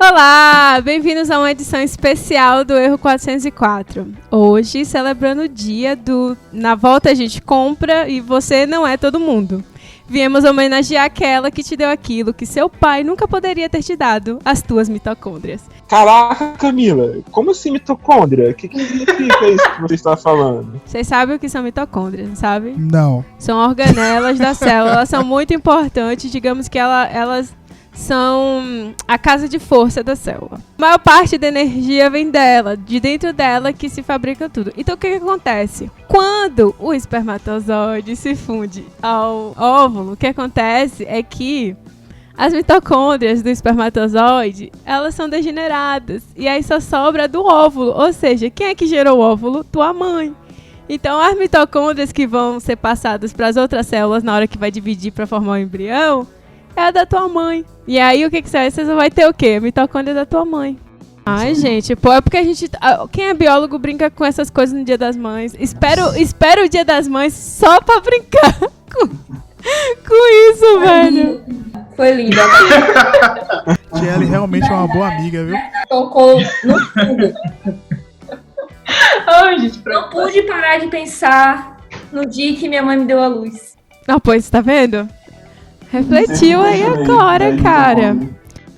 Olá, bem-vindos a uma edição especial do Erro 404. Hoje, celebrando o dia do Na Volta a gente compra e você não é todo mundo. Viemos homenagear aquela que te deu aquilo que seu pai nunca poderia ter te dado, as tuas mitocôndrias. Caraca, Camila, como assim mitocôndria? O que significa isso que você está falando? Vocês sabem o que são mitocôndrias, não sabem? Não. São organelas da célula, elas são muito importantes, digamos que elas são a casa de força da célula. A maior parte da energia vem dela, de dentro dela que se fabrica tudo. Então o que acontece? Quando o espermatozoide se funde ao óvulo, o que acontece é que as mitocôndrias do espermatozoide, elas são degeneradas. E aí só sobra do óvulo. Ou seja, quem é que gerou o óvulo? Tua mãe. Então as mitocôndrias que vão ser passadas para as outras células na hora que vai dividir para formar o embrião, é a da tua mãe. E aí, o que você vai ter o quê? A mitocôndria da tua mãe. Ai, gente, pô, é porque a gente... Quem é biólogo brinca com essas coisas no Dia das Mães. Espero o Dia das Mães só pra brincar com isso, velho. Foi linda. Tiele realmente é uma boa amiga, viu? Tocou no fundo. Ai, gente, não pude parar de pensar no dia que minha mãe me deu a luz. Não, pois, tá vendo? Refletiu aí agora, cara.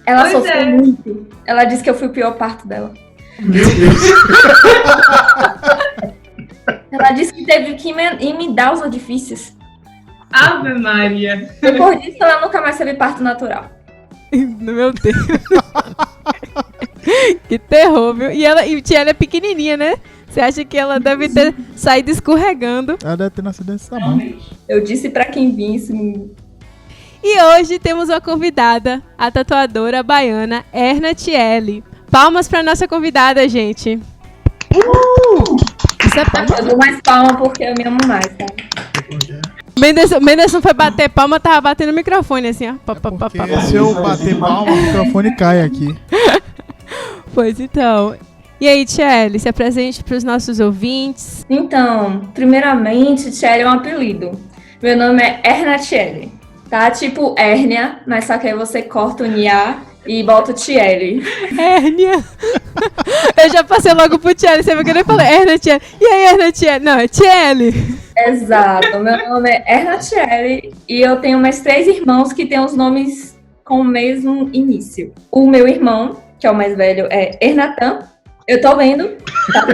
Ela sofreu muito. Ela disse que eu fui o pior parto dela. Meu Deus. Ela disse que teve que me dar os orifícios. Ave Maria. Depois disso, ela nunca mais teve parto natural. Meu Deus. Que terror, viu? E ela é pequenininha, né? Você acha que ela deve ter saído escorregando? Ela deve ter nascido desse tamanho. Eu disse pra quem vinha esse mundo. E hoje temos uma convidada, a tatuadora baiana Erna Tiele. Palmas pra nossa convidada, gente. Isso é palma. Eu dou mais palma porque eu me amo mais, tá? Menderson foi bater palma, tava batendo o microfone assim, ó. Porque se eu bater palma, o microfone cai aqui. Pois então. E aí, Tiele, se apresente pros nossos ouvintes. Então, primeiramente, Tiele é um apelido. Meu nome é Erna Tiele. Tá? Tipo hérnia, mas só que aí você corta o Nia e bota o Tiele. Hérnia. Eu já passei logo pro Tiele, você viu que eu nem falei Erna Tiele. E aí, Erna Tiele? Não, é Tiele. Exato, meu nome é Erna Tiele e eu tenho mais 3 irmãos que têm os nomes com o mesmo início. O meu irmão, que é o mais velho, é Ernatan. Eu tô vendo. Tá?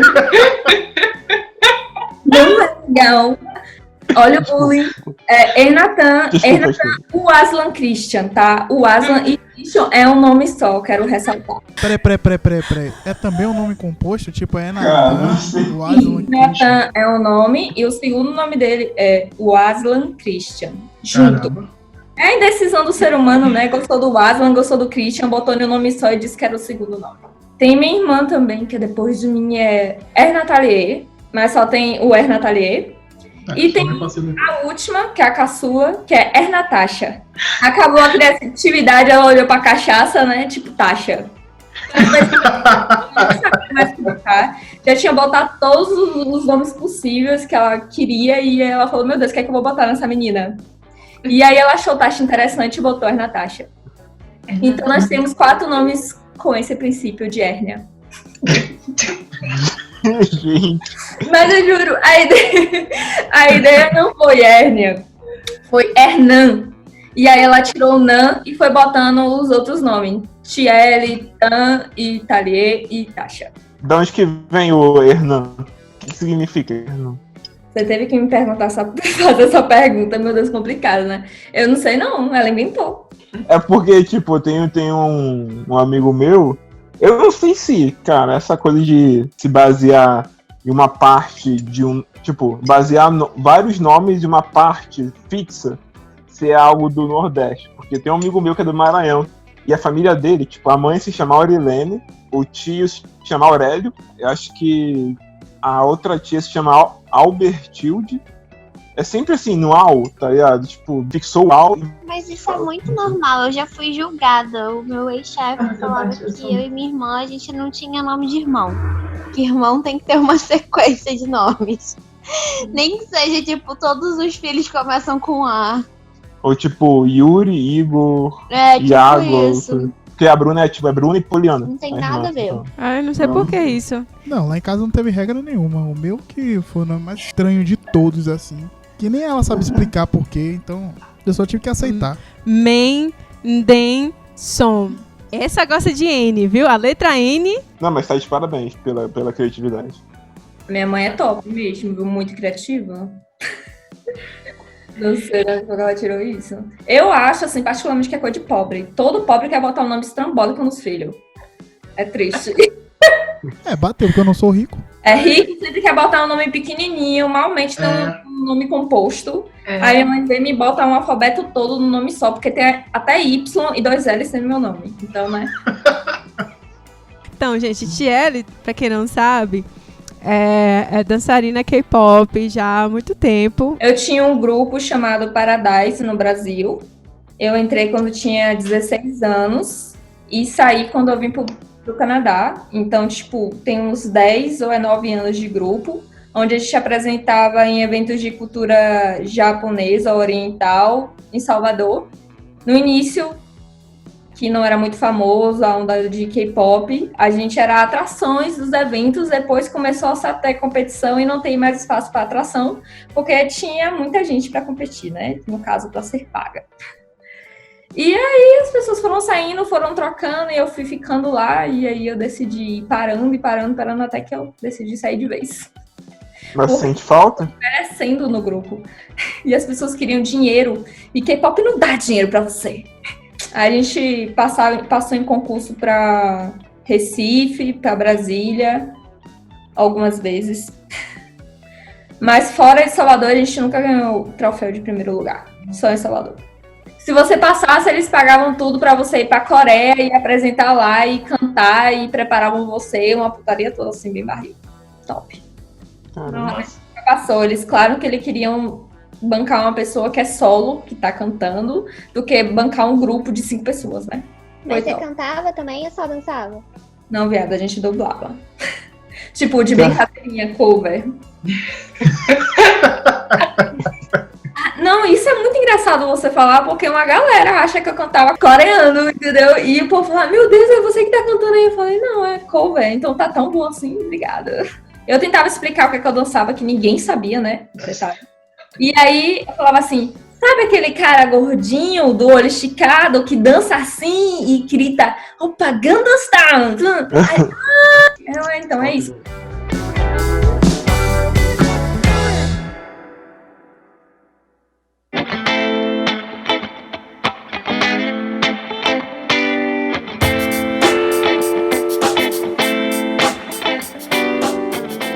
Não é legal. Olha o bullying. Ernatan, o Aslan Christian, tá? O Aslan e Christian é um nome só, quero ressaltar. Peraí. É também um nome composto? Tipo, é Natan, o Aslan Ernatan é um nome e o segundo nome dele é o Aslan Christian. Junto. Caramba. É a indecisão do ser humano, né? Gostou do Aslan, gostou do Christian, botou no nome só e disse que era o segundo nome. Tem minha irmã também, que depois de mim é Ernatalier, mas só tem o Ernatalier. E tem a última, que é a caçula, que é Ernatasha. Acabou a criatividade, ela olhou pra cachaça, né? Tipo, Tasha. Não sabia mais o que botar. Já tinha botado todos os nomes possíveis que ela queria e ela falou, meu Deus, o que é que eu vou botar nessa menina? E aí ela achou Tasha interessante e botou Ernatasha. Então nós temos 4 nomes com esse princípio de hérnia. Gente. Mas eu juro, a ideia não foi hérnia, foi Hernan. E aí ela tirou o Nan e foi botando os outros nomes. Tiele, Tan, Italier e Tasha. De onde que vem o Hernan? O que significa Hernan? Você teve que me perguntar, fazer essa pergunta, meu Deus, complicado, né? Eu não sei não, ela inventou. É porque, tipo, tem um amigo meu. Eu não sei se, cara, essa coisa de se basear em uma parte de um... Tipo, basear vários nomes de uma parte fixa, se é algo do Nordeste. Porque tem um amigo meu que é do Maranhão. E a família dele, tipo, a mãe se chama Aurilene, o tio se chama Aurélio. Eu acho que a outra tia se chama Albertilde. É sempre assim, no Al, tá ligado? Tipo, fixou o Al. Mas isso é muito normal, eu já fui julgada. O meu ex-chefe falava que eu e minha irmã, a gente não tinha nome de irmão. Que irmão tem que ter uma sequência de nomes. Nem que seja, tipo, todos os filhos começam com A. Ou tipo, Yuri, Igor, É, tipo Iago. isso. porque a Bruna é tipo, é Bruna e Poliana. Não tem a nada irmã, a ver. então. Ai, não sei por que isso. Não, lá em casa não teve regra nenhuma. O meu que foi o nome mais estranho de todos, assim. Que nem ela sabe explicar por quê, então eu só tive que aceitar. Mendelssohn. Essa gosta de N, viu? A letra N. Não, mas tá de parabéns pela criatividade. Minha mãe é top mesmo, viu? Muito criativa. Não sei de onde ela tirou isso. Eu acho, assim, particularmente que é coisa de pobre. Todo pobre quer botar um nome estrambólico nos filhos. É triste. Bateu, porque eu não sou rico. É rico, sempre quer botar um nome pequenininho, malmente tem um nome composto. Aí a mãe vem me bota um alfabeto todo no nome só, porque tem até Y e 2 L's no meu nome. Então, né? Então, gente, Tiele, pra quem não sabe, é dançarina K-pop já há muito tempo. Eu tinha um grupo chamado Paradise no Brasil. Eu entrei quando tinha 16 anos e saí quando eu vim pro Canadá. Então, tipo, tem uns 10 ou 9 anos de grupo, onde a gente apresentava em eventos de cultura japonesa, oriental, em Salvador. No início, que não era muito famoso, a onda de K-pop, a gente era atrações dos eventos, depois começou a ter competição e não tem mais espaço para atração, porque tinha muita gente para competir, né? No caso, para ser paga. E aí as pessoas foram saindo, foram trocando, e eu fui ficando lá, e aí eu decidi ir parando, até que eu decidi sair de vez. Mas sente falta? Crescendo no grupo. E as pessoas queriam dinheiro, e K-pop não dá dinheiro pra você. Aí a gente passou em concurso pra Recife, pra Brasília, algumas vezes. Mas fora de Salvador, a gente nunca ganhou o troféu de primeiro lugar. Só em Salvador. Se você passasse, eles pagavam tudo pra você ir pra Coreia e apresentar lá e cantar e preparavam você, uma putaria toda assim, bem barriga. Top. Não, passou. Eles, claro que eles queriam bancar uma pessoa que é solo, que tá cantando, do que bancar um grupo de 5 pessoas, né? Mas você cantava também ou só dançava? Não, viado, a gente dublava. Tipo, de brincadeirinha, cover. Não, isso é muito engraçado você falar, porque uma galera acha que eu cantava coreano, entendeu? E o povo fala, meu Deus, é você que tá cantando aí. Eu falei, não, é cover, então tá tão bom assim, obrigada. Eu tentava explicar o que eu dançava, que ninguém sabia, né? E aí, eu falava assim, sabe aquele cara gordinho, do olho esticado, que dança assim e grita, opa, Gangnam Style! Então é isso.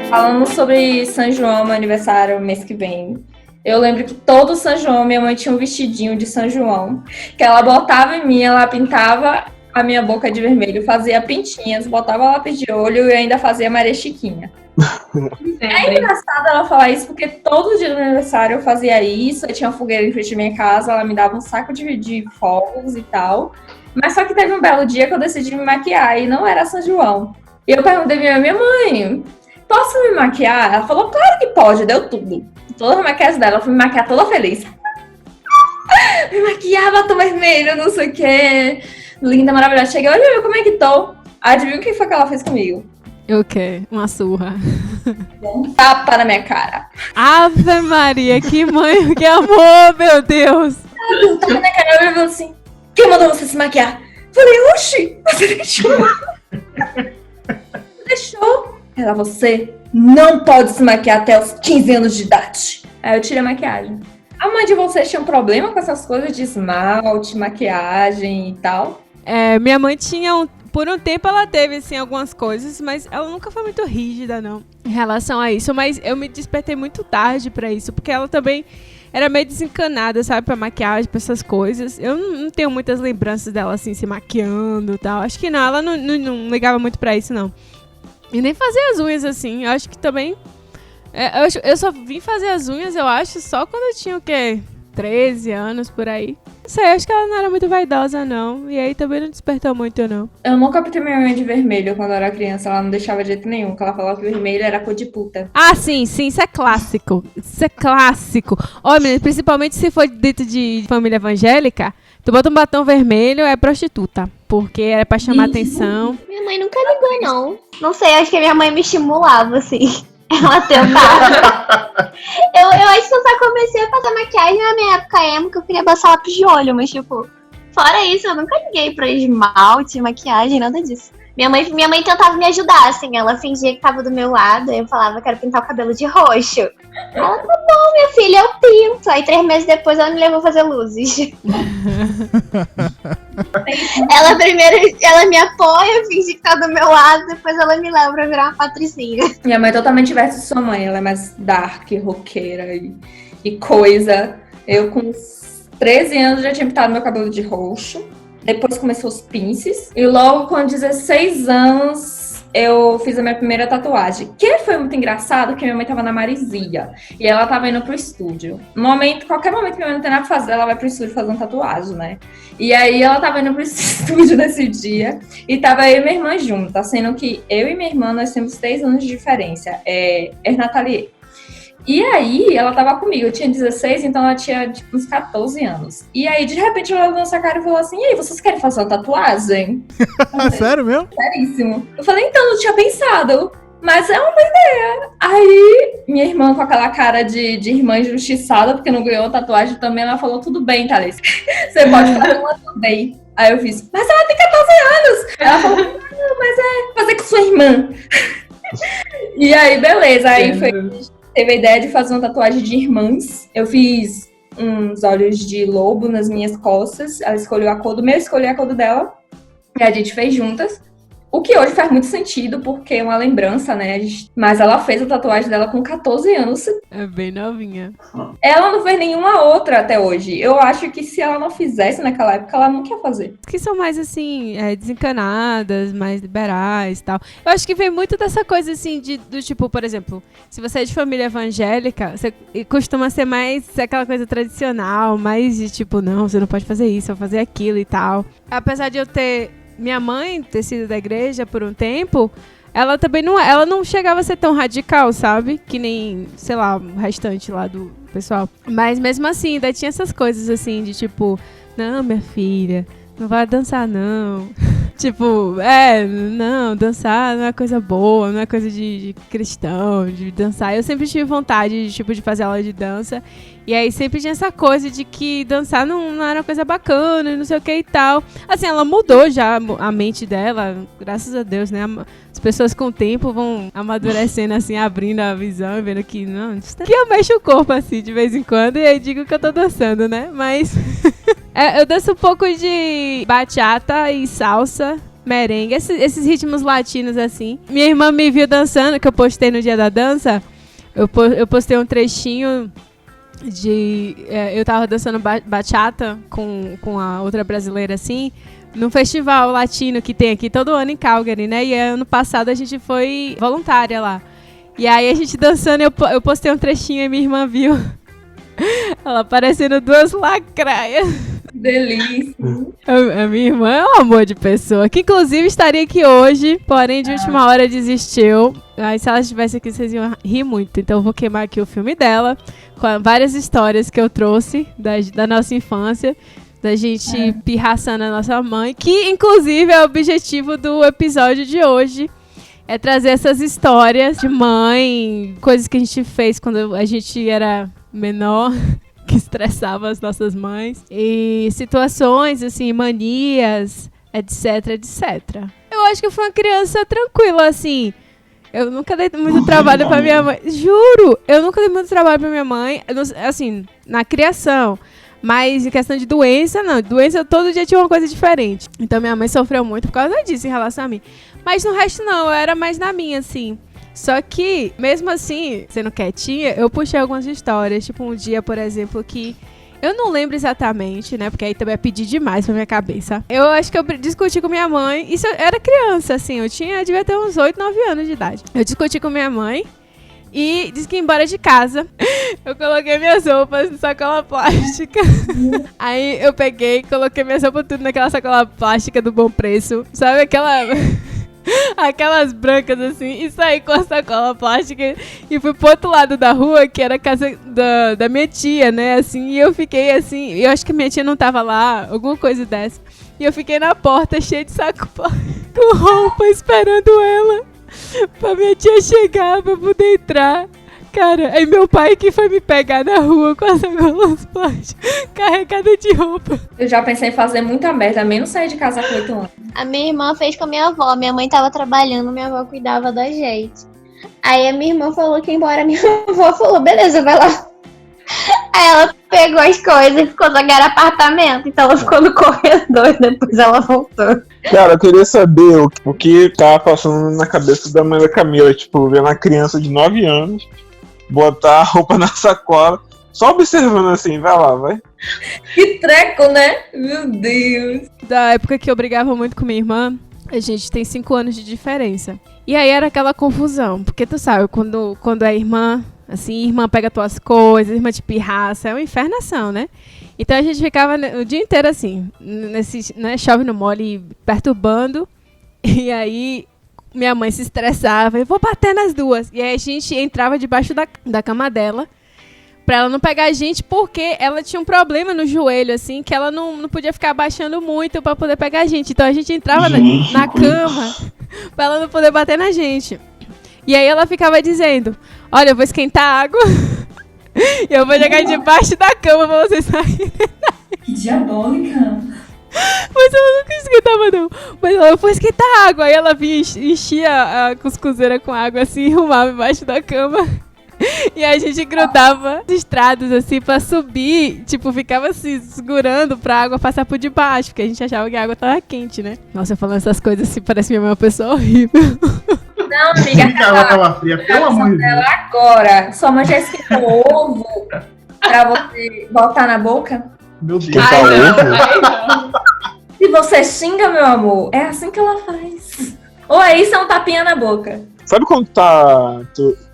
Falando sobre São João, meu aniversário, mês que vem. Eu lembro que todo São João, minha mãe tinha um vestidinho de São João, que ela botava em mim, ela pintava a minha boca de vermelho, fazia pintinhas, botava lápis de olho e ainda fazia Maria Chiquinha. É engraçado ela falar isso, porque todo dia do meu aniversário eu fazia isso, eu tinha uma fogueira em frente à minha casa, ela me dava um saco de fogos e tal. Mas só que teve um belo dia que eu decidi me maquiar e não era São João. E eu perguntei pra minha mãe, posso me maquiar? Ela falou, claro que pode, deu tudo. Toda a maquiagem dela, eu fui me maquiar toda feliz. Me maquiar, batom vermelho, não sei o que. Linda, maravilhosa. Cheguei, olha como é que tô. Adivinha o que foi que ela fez comigo? O quê? Uma surra. Um tapa na minha cara. Ave Maria, que mãe, que amor, meu Deus. Ela deu um tapa na minha cara, ela falou assim, quem mandou você se maquiar? Falei, oxi, você deixou. Deixou. Ela, você não pode se maquiar até os 15 anos de idade. Aí eu tirei a maquiagem. A mãe de vocês tinha um problema com essas coisas de esmalte, maquiagem e tal? Minha mãe tinha por um tempo ela teve, assim, algumas coisas, mas ela nunca foi muito rígida, não, em relação a isso. Mas eu me despertei muito tarde pra isso, porque ela também era meio desencanada, sabe, pra maquiagem, pra essas coisas. Eu não tenho muitas lembranças dela, assim, se maquiando e tal. Acho que não, ela não ligava muito pra isso, não. E nem fazer as unhas, assim. Eu acho que também... Eu só vim fazer as unhas, eu acho, só quando eu tinha, o quê? 13 anos, por aí. Não sei, acho que ela não era muito vaidosa, não. E aí também não despertou muito, não. Eu nunca pintei minha unha de vermelho quando eu era criança. Ela não deixava de jeito nenhum, porque ela falava que vermelho era cor de puta. Ah, sim, isso é clássico. Isso é clássico. Ó, menina, principalmente se for dentro de família evangélica, Tu bota um batom vermelho, é prostituta. Porque era pra chamar atenção. Minha mãe nunca ligou, não. Não sei, acho que a minha mãe me estimulava, assim. Ela tentava. eu acho que eu só comecei a passar maquiagem na minha época emo, que eu queria passar lápis de olho, mas tipo, fora isso, eu nunca liguei pra esmalte, maquiagem, nada disso. Minha mãe tentava me ajudar, assim, ela fingia que tava do meu lado, aí eu falava, quero pintar o cabelo de roxo. Ela, tá bom, minha filha, eu pinto. Aí 3 meses depois ela me levou a fazer luzes. Ela me apoia, finge que tá do meu lado, depois ela me leva pra virar uma patricinha. Minha mãe é totalmente diversa de sua mãe, ela é mais dark, roqueira e coisa. Eu com 13 anos já tinha pintado meu cabelo de roxo. Depois começou os pinces. E logo com 16 anos eu fiz a minha primeira tatuagem. Que foi muito engraçado, que minha mãe tava na Marizia. E ela tava indo pro estúdio. Qualquer momento que minha mãe não tem nada pra fazer, ela vai pro estúdio fazer uma tatuagem, né? E aí ela tava indo pro estúdio nesse dia. E tava eu e minha irmã juntas. Sendo que eu e minha irmã, nós temos 3 anos de diferença. Nathalie. E aí, ela tava comigo, eu tinha 16, então ela tinha, tipo, uns 14 anos. E aí, de repente, ela olhou na nossa cara e falou assim, e aí, vocês querem fazer uma tatuagem? Sério mesmo? Seríssimo. Eu falei, então, não tinha pensado, mas é uma ideia. Aí, minha irmã, com aquela cara de irmã injustiçada, porque não ganhou tatuagem também, ela falou, tudo bem, Thalys, você pode fazer uma também. Aí eu fiz, mas ela tem 14 anos! Ela falou, não, mas é fazer com sua irmã. E aí, beleza, aí teve a ideia de fazer uma tatuagem de irmãs. Eu fiz uns olhos de lobo nas minhas costas. Ela escolheu a cor do meu, eu escolhi a cor do dela. E a gente fez juntas. O que hoje faz muito sentido, porque é uma lembrança, né? Mas ela fez a tatuagem dela com 14 anos. É bem novinha. Ela não fez nenhuma outra até hoje. Eu acho que se ela não fizesse naquela época, ela não quer fazer. Que são mais, assim, desencanadas, mais liberais e tal. Eu acho que vem muito dessa coisa, assim, do tipo, por exemplo, se você é de família evangélica, você costuma ser mais aquela coisa tradicional, mais de tipo, não, você não pode fazer isso, ou fazer aquilo e tal. Apesar de eu ter... Minha mãe ter sido da igreja por um tempo, ela também ela não chegava a ser tão radical, sabe? Que nem, sei lá, o restante lá do pessoal. Mas mesmo assim, ainda tinha essas coisas assim de tipo, não, minha filha, não vai dançar não. Tipo, não, dançar não é coisa boa, não é coisa de cristão, de dançar. Eu sempre tive vontade de fazer aula de dança. E aí sempre tinha essa coisa de que dançar não era uma coisa bacana e não sei o que e tal. Assim, ela mudou já a mente dela, graças a Deus, né? As pessoas com o tempo vão amadurecendo, assim, abrindo a visão e vendo que, não, que eu mexo o corpo, assim, de vez em quando, e aí digo que eu tô dançando, né? Mas eu danço um pouco de bachata e salsa, merengue, esses ritmos latinos, assim. Minha irmã me viu dançando, que eu postei no dia da dança, eu postei um trechinho... eu tava dançando bachata com a outra brasileira, assim, num festival latino que tem aqui todo ano em Calgary, né? E ano passado a gente foi voluntária lá. E aí a gente dançando, eu postei um trechinho e minha irmã viu. Ela parecendo 2 lacraias. Delícia. A minha irmã é um amor de pessoa, que inclusive estaria aqui hoje, porém de última hora desistiu. Aí se ela estivesse aqui, vocês iam rir muito. Então eu vou queimar aqui o filme dela, com várias histórias que eu trouxe da nossa infância, da gente pirraçando a nossa mãe, que inclusive é o objetivo do episódio de hoje. É trazer essas histórias de mãe, coisas que a gente fez quando a gente era menor, que estressava as nossas mães. E situações, assim, manias, etc, etc. Eu acho que eu fui uma criança tranquila, assim. Eu nunca dei muito trabalho pra minha mãe. Juro! Eu nunca dei muito trabalho pra minha mãe, assim, na criação. Mas em questão de doença, não. Doença, todo dia tinha uma coisa diferente. Então minha mãe sofreu muito por causa disso em relação a mim. Mas no resto não, eu era mais na minha, assim. Só que, mesmo assim, sendo quietinha, eu puxei algumas histórias. Tipo, um dia, por exemplo, que... Eu não lembro exatamente, né? Porque aí também é pedir demais pra minha cabeça. Eu acho que eu discuti com minha mãe. Isso eu era criança, assim. Eu devia ter uns 8, 9 anos de idade. Eu discuti com minha mãe e disse que ia embora de casa. Eu coloquei minhas roupas na sacola plástica. Aí eu peguei e coloquei minhas roupas tudo naquela sacola plástica do Bom Preço. Sabe aquela... aquelas brancas assim, e saí com a sacola plástica e fui pro outro lado da rua, que era a casa da minha tia, né, assim, e eu fiquei assim, eu acho que minha tia não tava lá, alguma coisa dessa, e eu fiquei na porta cheia de saco com roupa, esperando ela, pra minha tia chegar, pra poder entrar. Cara, aí meu pai que foi me pegar na rua com as sacolas plásticas carregada de roupa. Eu já pensei em fazer muita merda, menos sair de casa com 8 anos. A minha irmã fez com a minha avó. Minha mãe tava trabalhando, minha avó cuidava da gente. Aí a minha irmã falou que ia embora. Minha avó falou, beleza, vai lá. Aí ela pegou as coisas e ficou naquele apartamento. Então ela ficou no corredor, depois ela voltou. Cara, eu queria saber o que tava passando na cabeça da mãe da Camila, tipo, vendo uma criança de 9 anos botar a roupa na sacola, só observando assim, vai lá, vai. Que treco, né? Meu Deus. Da época que eu brigava muito com minha irmã, a gente tem 5 anos de diferença. E aí era aquela confusão, porque tu sabe, quando é irmã, assim, irmã pega tuas coisas, irmã te pirraça, é uma infernação, né? Então a gente ficava o dia inteiro assim, né, chove no mole, perturbando, e aí minha mãe se estressava, eu vou bater nas duas. E aí a gente entrava debaixo da cama dela, pra ela não pegar a gente, porque ela tinha um problema no joelho, assim, que ela não podia ficar abaixando muito pra poder pegar a gente. Então a gente entrava na cama pra ela não poder bater na gente. E aí ela ficava dizendo, olha, eu vou esquentar água e eu vou jogar debaixo da cama pra vocês saírem. Que diabólica. Mas ela nunca esquentava, não. Mas ela foi esquentar água. Aí ela vinha, enchia a cuscuzeira com água assim e arrumava embaixo da cama. E aí a gente grudava os estrados assim pra subir. Tipo, ficava assim, segurando pra água passar por debaixo. Porque a gente achava que a água tava quente, né? Nossa, eu falando essas coisas assim, parece minha mãe uma pessoa horrível. Não, amiga, A água tava fria, pelo amor de Deus. agora. Sua mãe já esquentou ovo pra você botar na boca? Meu Deus. Esquentar ovo? Se você xinga, meu amor, é assim que ela faz. Ou é isso, é um tapinha na boca. Sabe quando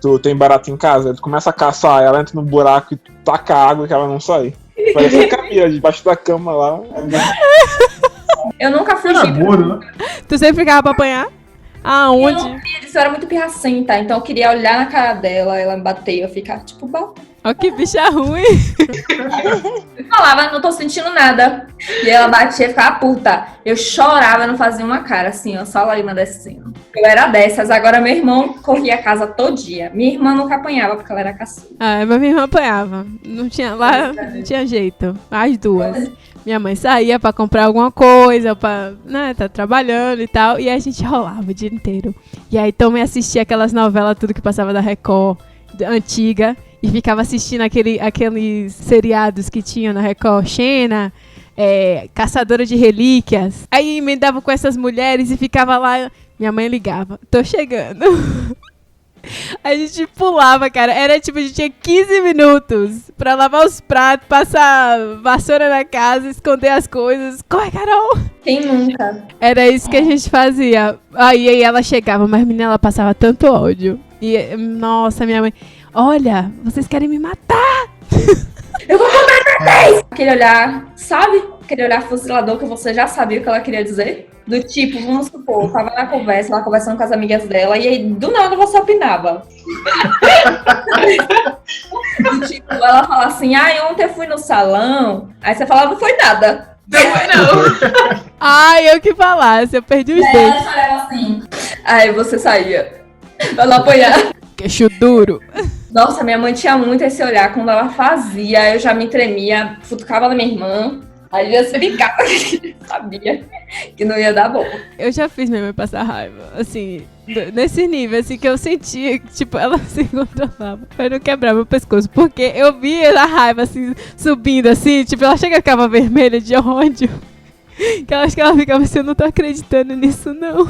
tu tem barata em casa? Tu começa a caçar, ela entra no buraco e taca água que ela não sai. Parece a Camila debaixo da cama lá. Eu nunca fugi. Era gordo, né? Tu sempre ficava pra apanhar? Aonde? Eu era muito pirracenta, então eu queria olhar na cara dela, ela me bater e eu ficar tipo, Ó que bicha ruim. eu falava, não tô sentindo nada. E ela batia e ficava puta. Eu chorava, não fazia uma cara assim, ó, só a lágrima descendo. Eu era dessas, agora meu irmão corria a casa todo dia. Minha irmã nunca apanhava porque ela era caçula. Ah, mas minha irmã apanhava. Não tinha, lá não tinha jeito. As duas. Minha mãe saía pra comprar alguma coisa, pra, né, tá trabalhando e tal. E a gente rolava o dia inteiro. E aí também assistia aquelas novelas, tudo que passava da Record, antiga. E ficava assistindo aqueles seriados que tinha na Record. Xena, Caçadora de Relíquias. Aí emendava com essas mulheres e ficava lá. Minha mãe ligava. Tô chegando. A gente pulava, cara. Era tipo, a gente tinha 15 minutos pra lavar os pratos, passar vassoura na casa, esconder as coisas. Corre, Carol! Quem nunca? Era isso que a gente fazia. Aí ela chegava, mas menina, ela passava tanto ódio. E, nossa, minha mãe... Olha, vocês querem me matar! Eu vou comprar 10! Aquele olhar, sabe? Aquele olhar fuzilador que você já sabia o que ela queria dizer. Do tipo, vamos supor, tava na conversa, lá conversando com as amigas dela, e aí do nada você opinava. Do tipo, ela fala assim, ontem eu fui no salão, aí você falava, não foi nada. Não foi não. Ai, eu que falasse, eu perdi os Ela dentes. falava assim, aí você saía pra não apanhar. Queixo duro. Nossa, minha mãe tinha muito esse olhar, quando ela fazia, eu já me tremia, futucava na minha irmã. Aí eu ficava, sabia que não ia dar bom. Eu já fiz minha mãe passar raiva, assim, nesse nível, assim, que eu sentia que, tipo, ela se controlava pra não quebrar meu pescoço, porque eu via a raiva, assim, subindo, assim, tipo, ela chega e ficava vermelha de ódio, que eu acho que ela ficava assim, eu não tô acreditando nisso, não.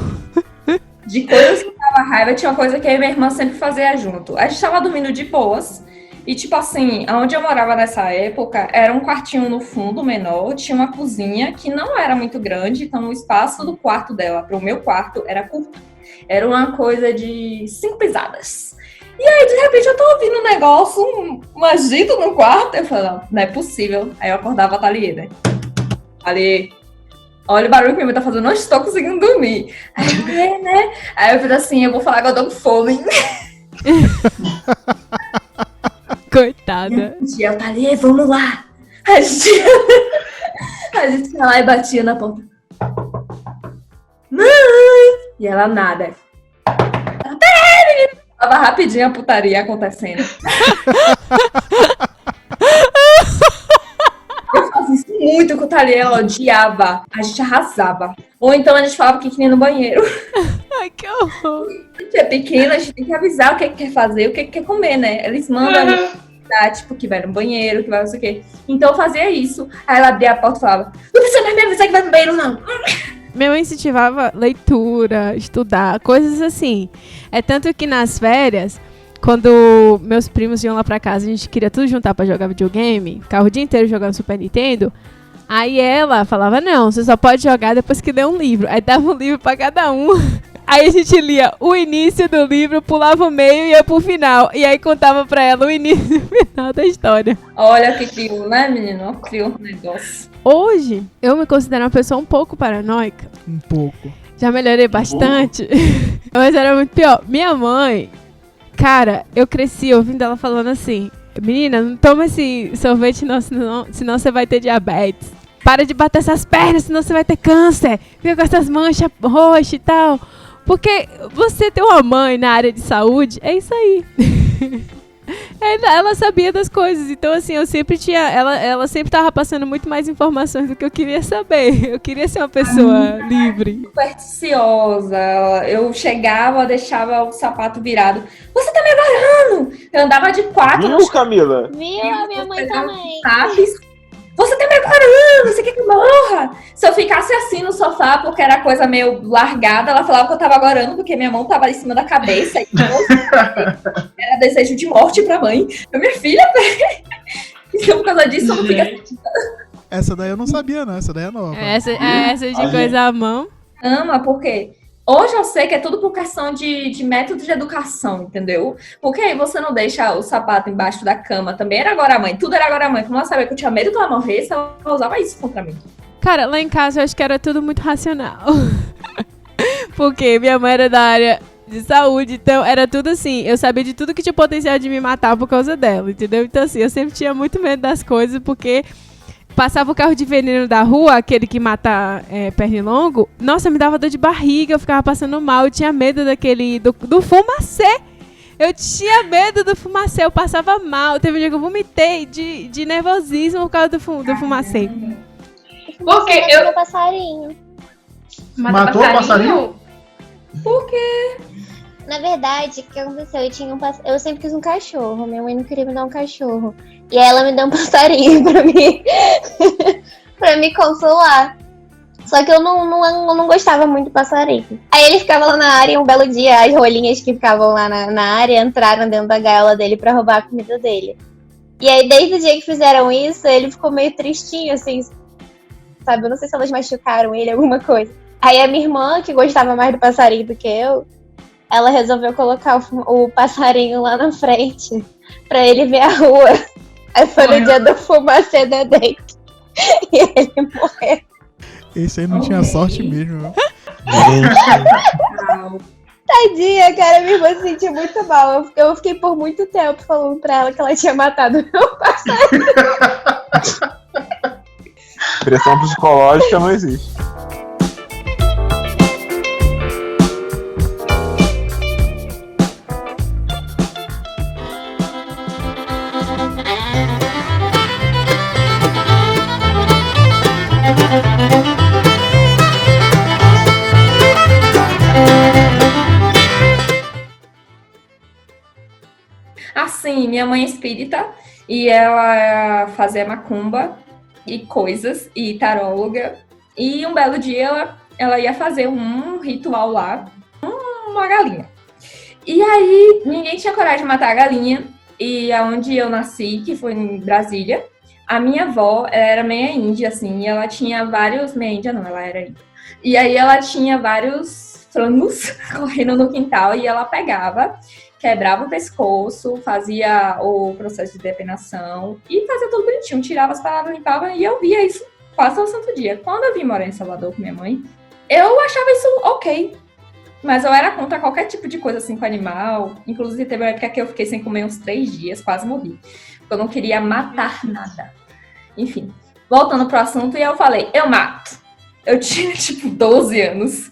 De coisas que dava raiva, tinha uma coisa que eu e minha irmã sempre fazia junto. A gente tava dormindo de boas, e tipo assim, onde eu morava nessa época, era um quartinho no fundo menor, tinha uma cozinha que não era muito grande, então o espaço do quarto dela pro meu quarto era curto. Era uma coisa de 5 pisadas. E aí, de repente, eu tô ouvindo um negócio, um agito no quarto, eu falo, não é possível. Aí eu acordava a Thalie, né? Thalie, olha o barulho que minha mãe tá fazendo, não estou conseguindo dormir. Aí eu, né? Aí eu fiz assim, eu vou falar que eu tô com fome. Coitada. E ela tá ali, vamos lá. A gente ia lá e batia na porta. Mãe! E ela nada. Ela, peraí, menina! Tava rapidinho a putaria acontecendo. Eu fazia isso muito com o Thalia, ela odiava. A gente arrasava. Ou então a gente falava que queria ir no banheiro. Ai, que horror. A gente é pequena, a gente tem que avisar o que quer fazer, o que quer comer, né? Eles mandam a gente avisar, tipo, que vai no banheiro, que vai não sei o quê. Então eu fazia isso. Aí ela abria a porta e falava, não precisa me avisar que vai no banheiro, não. Minha mãe incentivava leitura, estudar, coisas assim. É tanto que nas férias, quando meus primos iam lá pra casa, a gente queria tudo juntar pra jogar videogame, ficava o dia inteiro jogando Super Nintendo. Aí ela falava, não, você só pode jogar depois que ler um livro. Aí dava um livro pra cada um. Aí a gente lia o início do livro, pulava o meio e ia pro final. E aí contava pra ela o início e o final da história. Olha que criou, né, menino? Criou um negócio. Hoje, eu me considero uma pessoa um pouco paranoica. Um pouco. Já melhorei bastante. Mas era muito pior. Minha mãe, cara, eu cresci ouvindo ela falando assim, menina, não toma esse sorvete não, senão você vai ter diabetes. Para de bater essas pernas, senão você vai ter câncer. Fica com essas manchas roxas e tal. Porque você ter uma mãe na área de saúde, é isso aí. Ela sabia das coisas, então assim, eu sempre tinha, ela sempre tava passando muito mais informações do que eu queria saber. Eu queria ser uma pessoa livre. Supersticiosa. Eu chegava, deixava o sapato virado. Você tá me agarrando! Eu andava de 4. Viu, Camila? Viu? A minha mãe também. Você tá me agarrando, você quer que eu morra? Se eu ficasse assim no sofá, porque era coisa meio largada, ela falava que eu tava agorando, porque minha mão tava em cima da cabeça. Era desejo de morte pra mãe. Minha filha, então por causa disso, eu não fica... Essa daí eu não sabia, não. Essa daí é nova. Essa de coisa à mão. Ama, porque hoje eu sei que é tudo por questão de método de educação, entendeu? Porque aí você não deixa o sapato embaixo da cama. Também era agora a mãe. Tudo era agora a mãe. Como ela sabia que eu tinha medo que ela morresse, ela usava isso contra mim. Cara, lá em casa eu acho que era tudo muito racional. Porque minha mãe era da área de saúde, então era tudo assim. Eu sabia de tudo que tinha potencial de me matar por causa dela, entendeu? Então assim, eu sempre tinha muito medo das coisas, porque passava o carro de veneno da rua, aquele que mata pernilongo, nossa, me dava dor de barriga, eu ficava passando mal, eu tinha medo do fumacê. Eu tinha medo do fumacê, eu passava mal. Teve um dia que eu vomitei de nervosismo por causa do fumacê. Porque eu... passarinho. Matou o passarinho? Por quê? Na verdade, o que aconteceu? Eu sempre quis um cachorro. Minha mãe não queria me dar um cachorro. E aí ela me deu um passarinho pra mim. pra me consolar. Só que eu não gostava muito do passarinho. Aí ele ficava lá na área e um belo dia as rolinhas que ficavam lá na área entraram dentro da gaiola dele pra roubar a comida dele. E aí desde o dia que fizeram isso, ele ficou meio tristinho, assim, sabe? Eu não sei se elas machucaram ele, alguma coisa. Aí a minha irmã, que gostava mais do passarinho do que eu, ela resolveu colocar o passarinho lá na frente pra ele ver a rua. Aí foi no dia do fumacê da dentro. E ele morreu. Esse aí não tinha sorte mesmo, viu? Tadinha, cara, minha irmã se sentiu muito mal. Eu fiquei por muito tempo falando pra ela que ela tinha matado meu passarinho. Pressão psicológica não existe. Assim, minha mãe é espírita e ela fazia macumba e coisas, e taróloga. E um belo dia ela ia fazer um ritual lá, uma galinha. E aí ninguém tinha coragem de matar a galinha. E aonde eu nasci, que foi em Brasília, a minha avó era meia índia, assim, e ela tinha vários... Meia índia não, ela era índia. E aí ela tinha vários frangos correndo no quintal e ela pegava, quebrava o pescoço, fazia o processo de depenação e fazia tudo bonitinho, tirava as palavras, limpava, e eu via isso quase todo santo dia. Quando eu vim morar em Salvador com minha mãe, eu achava isso ok. Mas eu era contra qualquer tipo de coisa assim com animal. Inclusive, teve uma época que eu fiquei sem comer uns 3 dias, quase morri. Porque eu não queria matar nada. Enfim, voltando pro assunto, e eu falei, eu mato. Eu tinha, 12 anos.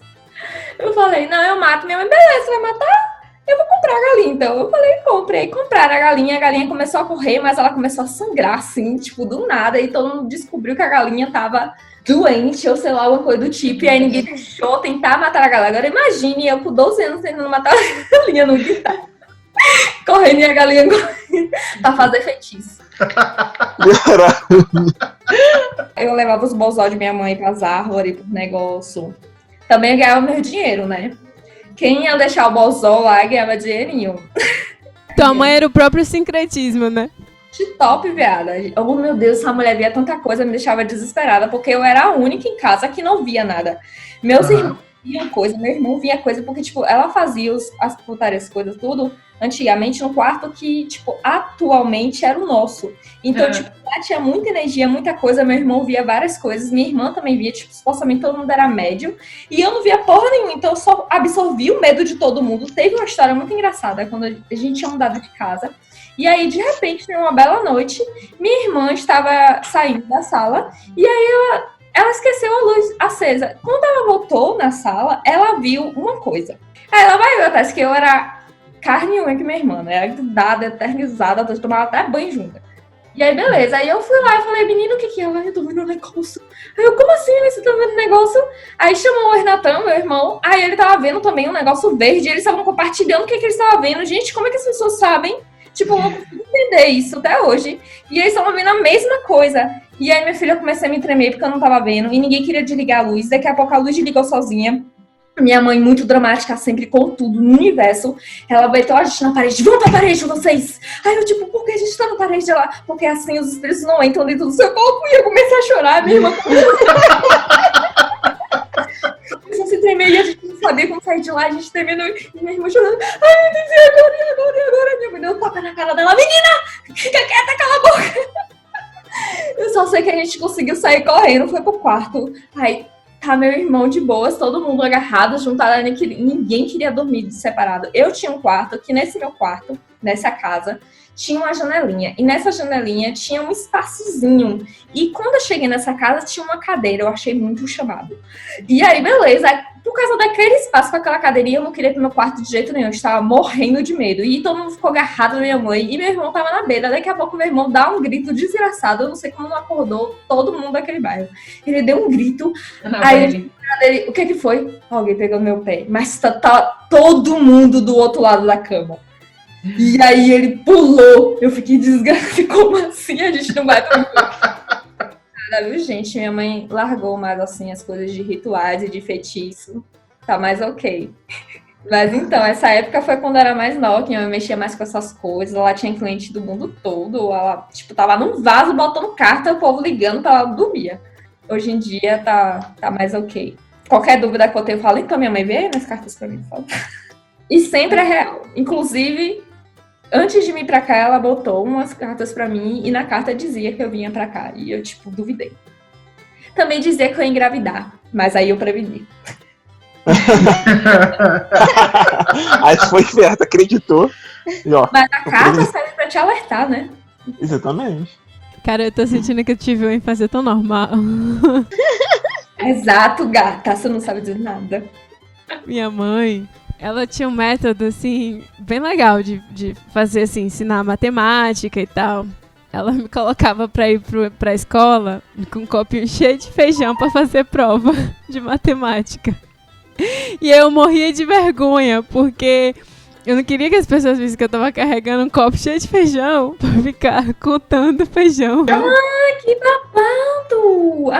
Eu falei, não, eu mato. Minha mãe, beleza, você vai matar? Eu vou comprar a galinha, então. Eu falei, comprei. Compraram a galinha começou a correr, mas ela começou a sangrar, assim, do nada. E todo mundo descobriu que a galinha tava doente, ou sei lá, alguma coisa do tipo. E aí ninguém deixou tentar matar a galinha. Agora imagine eu com 12 anos tentando matar a galinha no guitarra. Correndo e a galinha correndo pra fazer feitiço. Eu levava os bolsões de minha mãe pras árvores, pro negócio. Também ganhava meu dinheiro, né? Quem ia deixar o bolsão lá ganhava dinheirinho. Tua mãe era o próprio sincretismo, né? De top, viada. Oh, meu Deus, essa mulher via tanta coisa, me deixava desesperada, porque eu era a única em casa que não via nada. Meus irmãos viam coisa, meu irmão via coisa, porque, ela fazia as putarias, coisas, tudo, antigamente, no quarto que, atualmente era o nosso. Então, lá tinha muita energia, muita coisa, meu irmão via várias coisas, minha irmã também via, supostamente todo mundo era médio, e eu não via porra nenhuma, então eu só absorvi o medo de todo mundo. Teve uma história muito engraçada, quando a gente tinha mudado de casa, e aí, de repente, numa bela noite, minha irmã estava saindo da sala, e aí ela esqueceu a luz acesa. Quando ela voltou na sala, ela viu uma coisa. Aí ela vai ver, parece que eu era carne e unha que minha irmã, né? Dada, eternizada, eu tomava até banho junto. E aí, beleza. Aí eu fui lá e falei, menino, o que é? Eu tô vendo um negócio. Aí eu, como assim? Você tá vendo um negócio? Aí chamou o Renatan, meu irmão. Aí ele tava vendo também um negócio verde. Eles estavam compartilhando o que eles estavam vendo. Gente, como é que as pessoas sabem? Eu não consigo entender isso até hoje. E eles estavam vendo a mesma coisa. E aí, minha filha, eu comecei a me tremer porque eu não tava vendo. E ninguém queria desligar a luz. Daqui a pouco a luz desligou sozinha. Minha mãe, muito dramática, sempre com tudo no universo. Ela bateu a gente na parede. Vão pra parede, vocês! Aí eu, por que a gente tá na parede lá? Porque assim os espíritos não entram dentro do seu corpo. E eu comecei a chorar. Minha irmã começou a se tremer e a gente não sabia como sair de lá. A gente tremendo e minha irmã chorando. Ai, meu Deus, e agora? Minha mãe deu um tapa na cara dela. Menina, fica quieta, cala a boca. Eu só sei que a gente conseguiu sair correndo, foi pro quarto. Aí tá meu irmão de boas, todo mundo agarrado, juntado, ninguém queria dormir separado. Eu tinha um quarto, que nesse meu quarto, nessa casa, tinha uma janelinha. E nessa janelinha tinha um espaçozinho. E quando eu cheguei nessa casa, tinha uma cadeira. Eu achei muito chamado. E aí, beleza. Por causa daquele espaço com aquela cadeirinha, eu não queria ir pro meu quarto de jeito nenhum. Eu estava morrendo de medo. E todo mundo ficou agarrado na minha mãe. E meu irmão tava na beira. Daqui a pouco, meu irmão dá um grito desgraçado. Eu não sei como não acordou todo mundo daquele bairro. Ele deu um grito. Aí, o que foi? Alguém pegou meu pé. Mas tá todo mundo do outro lado da cama. E aí ele pulou. Eu fiquei desgraçada. Como assim? A gente não vai pra nada, viu, gente? Minha mãe largou mais assim as coisas de rituais e de feitiço. Tá mais ok. Mas então, essa época foi quando eu era mais nova, que minha mãe mexia mais com essas coisas. Ela tinha cliente do mundo todo. Ela, tava num vaso botando carta, o povo ligando pra ela dormir. Hoje em dia tá mais ok. Qualquer dúvida que eu tenho, eu falo, então minha mãe vê nas cartas pra mim, por favor. E sempre é real. Inclusive, antes de vir pra cá, ela botou umas cartas pra mim e na carta dizia que eu vinha pra cá. E eu, duvidei. Também dizia que eu ia engravidar, mas aí eu preveni. Aí foi certo, acreditou. E, ó, mas a carta serve pra te alertar, né? Exatamente. Cara, eu tô sentindo que eu tive uma infância tão normal. Exato, gata. Você não sabe dizer nada. Minha mãe, ela tinha um método, assim, bem legal de fazer, assim, ensinar matemática e tal. Ela me colocava pra ir pra escola com um copinho cheio de feijão pra fazer prova de matemática. E eu morria de vergonha, porque eu não queria que as pessoas vissem que eu tava carregando um copo cheio de feijão pra ficar contando feijão. Ah, que babado!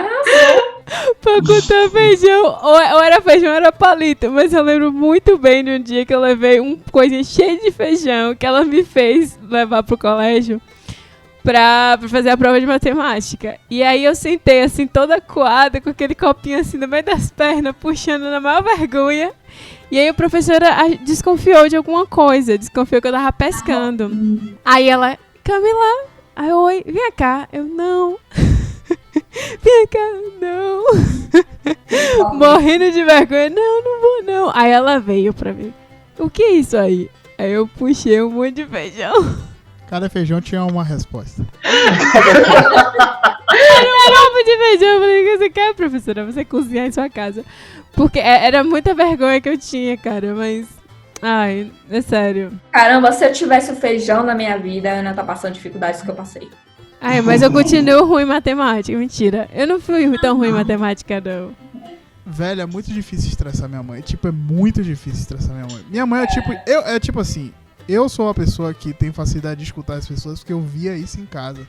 Pra contar feijão. Ou era feijão ou era palito. Mas eu lembro muito bem de um dia que eu levei uma coisa cheia de feijão que ela me fez levar pro colégio pra fazer a prova de matemática. E aí eu sentei assim, toda coada, com aquele copinho assim no meio das pernas, puxando na maior vergonha. E aí a professora desconfiou de alguma coisa, desconfiou que eu tava pescando. Aí ela, Camila, oi, vem cá. Eu, não. Vem cá, não. Morrendo de vergonha, não vou não. Aí ela veio pra mim. O que é isso aí? Aí eu puxei um monte de feijão. Cada feijão tinha uma resposta. Era de feijão. Eu falei, o que você quer, professora? Você cozinhar em sua casa. Porque era muita vergonha que eu tinha, cara, mas... Ai, é sério. Caramba, se eu tivesse o feijão na minha vida, a Ana tá passando dificuldades que eu passei. Ai, mas eu continuo ruim em matemática. Mentira. Eu não fui tão ruim em matemática, não. Velho, é muito difícil estressar minha mãe. Tipo, é muito difícil estressar minha mãe. Minha mãe é tipo... É tipo assim... Eu sou uma pessoa que tem facilidade de escutar as pessoas porque eu via isso em casa.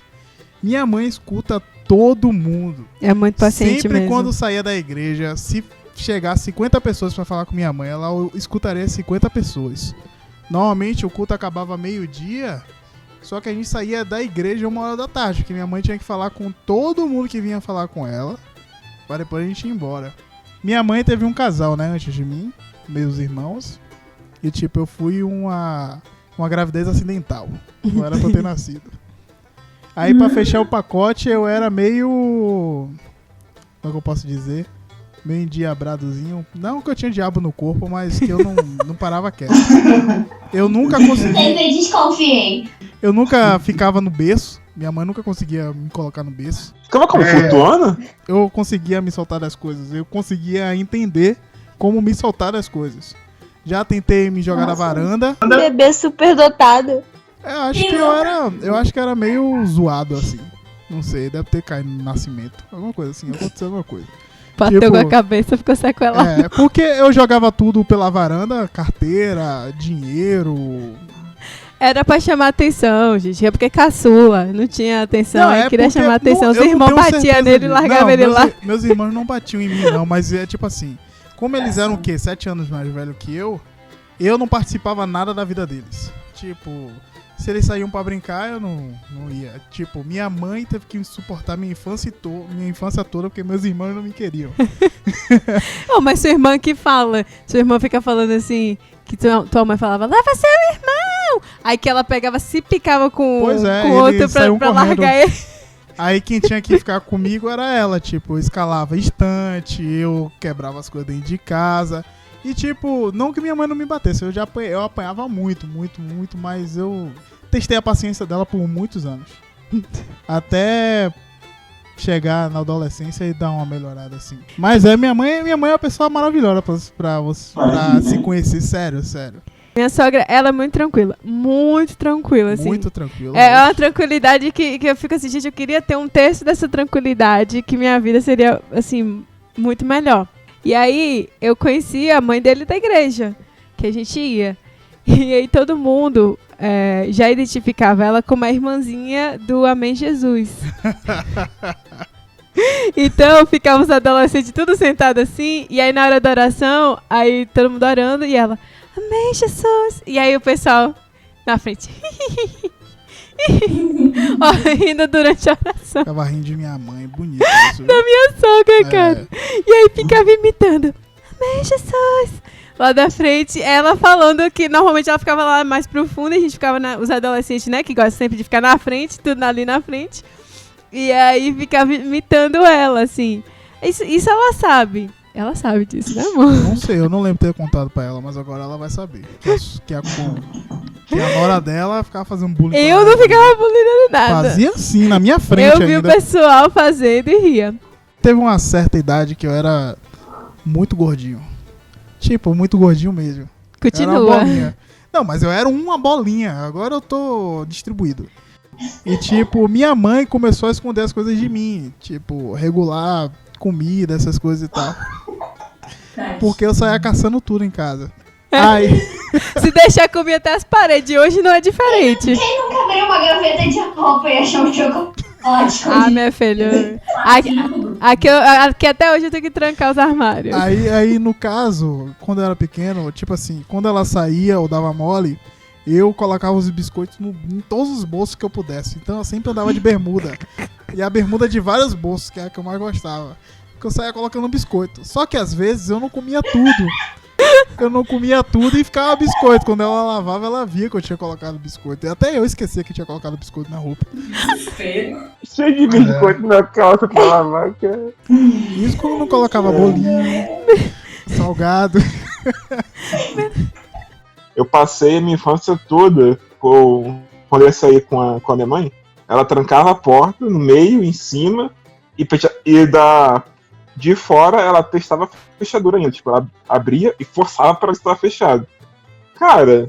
Minha mãe escuta todo mundo. É muito paciente Sempre mesmo. quando saía da igreja, se chegar 50 pessoas pra falar com minha mãe, ela escutaria 50 pessoas. Normalmente o culto acabava meio-dia, só que a gente saía da igreja 1h da tarde, porque minha mãe tinha que falar com todo mundo que vinha falar com ela, pra depois a gente ir embora. Minha mãe teve um casal, né, antes de mim, meus irmãos, e tipo, eu fui uma gravidez acidental. Não era pra eu ter nascido. Aí pra fechar o pacote eu era meio... Como é que eu posso dizer? Meio endiabradozinho. Não que eu tinha diabo no corpo, mas que eu não parava quieto. Eu nunca consegui... Sempre desconfiei. Eu nunca ficava no berço. Minha mãe nunca conseguia me colocar no berço. Ficava como? Flutuando? Eu conseguia me soltar das coisas. Eu conseguia entender como me soltar das coisas. Já tentei me jogar na varanda. Bebê superdotado. Eu acho que era meio zoado, assim. Não sei, deve ter caído no nascimento. Alguma coisa assim, aconteceu alguma coisa. Bateu tipo, com a cabeça, ficou sequelado. Porque eu jogava tudo pela varanda, carteira, dinheiro. Era pra chamar atenção, gente. É porque caçula, não tinha atenção. Não, Aí queria porque chamar atenção. Os eu não irmãos tenho batiam certeza nele e disso. largavam Não, ele lá. Meus irmãos não batiam em mim, não, mas é tipo assim. Como eles eram o quê? 7 anos mais velho que eu não participava nada da vida deles. Tipo, se eles saíam pra brincar, eu não ia. Tipo, minha mãe teve que suportar minha infância toda porque meus irmãos não me queriam. Oh, mas sua irmã que fala. Sua irmã fica falando assim, que tua mãe falava, leva seu irmão! Aí que ela pegava, se picava com outro pra largar ele. Aí quem tinha que ficar comigo era ela, tipo, eu escalava estante, eu quebrava as coisas dentro de casa. E tipo, não que minha mãe não me batesse, eu apanhava muito, mas eu testei a paciência dela por muitos anos. Até chegar na adolescência e dar uma melhorada assim. Mas minha mãe é uma pessoa maravilhosa pra se conhecer, sério. Minha sogra, ela é muito tranquila, assim. Muito tranquila. É uma tranquilidade que eu fico assim, gente, eu queria ter um terço dessa tranquilidade, que minha vida seria, assim, muito melhor. E aí, eu conheci a mãe dele da igreja, que a gente ia. E aí todo mundo já identificava ela como a irmãzinha do Amém Jesus. Então, ficávamos adolescentes tudo sentado assim, e aí na hora da oração, aí todo mundo orando, e ela, Amém Jesus. E aí o pessoal na frente, rindo durante a oração. Ficava rindo de minha mãe, bonito isso. Da minha sogra, cara. E aí ficava imitando, Amém Jesus. Lá da frente, ela falando que normalmente ela ficava lá mais pro fundo, e a gente ficava, os adolescentes, né, que gostam sempre de ficar na frente, tudo ali na frente. E aí ficava imitando ela, assim. Isso ela sabe. Ela sabe disso, né, amor? Não sei, eu não lembro ter contado pra ela, mas agora ela vai saber. Que a nora dela ficava fazendo bullying. Eu não ficava bullyingando nada. Fazia assim, na minha frente Eu vi ainda. o pessoal fazendo e ria. Teve uma certa idade que eu era muito gordinho. Tipo, muito gordinho mesmo. Era uma Continua. bolinha. Não, mas eu era uma bolinha. Agora eu tô distribuído. E tipo, minha mãe começou a esconder as coisas de mim. Tipo, regular comida, essas coisas e tal. Porque eu saía caçando tudo em casa. Aí, Se deixar comer até as paredes, hoje não é diferente. Quem nunca abriu uma gaveta de roupa e achou um chocolate? Ah, minha filha. Aqui até hoje eu tenho que trancar os armários. aí, no caso, quando eu era pequeno, tipo assim, quando ela saía ou dava mole, eu colocava os biscoitos em todos os bolsos que eu pudesse. Então eu sempre andava de bermuda. E a bermuda de vários bolsos, que é a que eu mais gostava. Porque eu saía colocando biscoito. Só que às vezes eu não comia tudo. Eu não comia tudo e ficava biscoito. Quando ela lavava, ela via que eu tinha colocado biscoito. E até eu esquecia que tinha colocado biscoito na roupa. Cheio de biscoito na calça pra lavar, cara. Isso quando não colocava bolinho, salgado. Eu passei a minha infância toda quando eu ia sair com a minha mãe. Ela trancava a porta no meio, em cima, e de fora ela testava a fechadura ainda. Tipo, ela abria e forçava para estar fechado. Cara,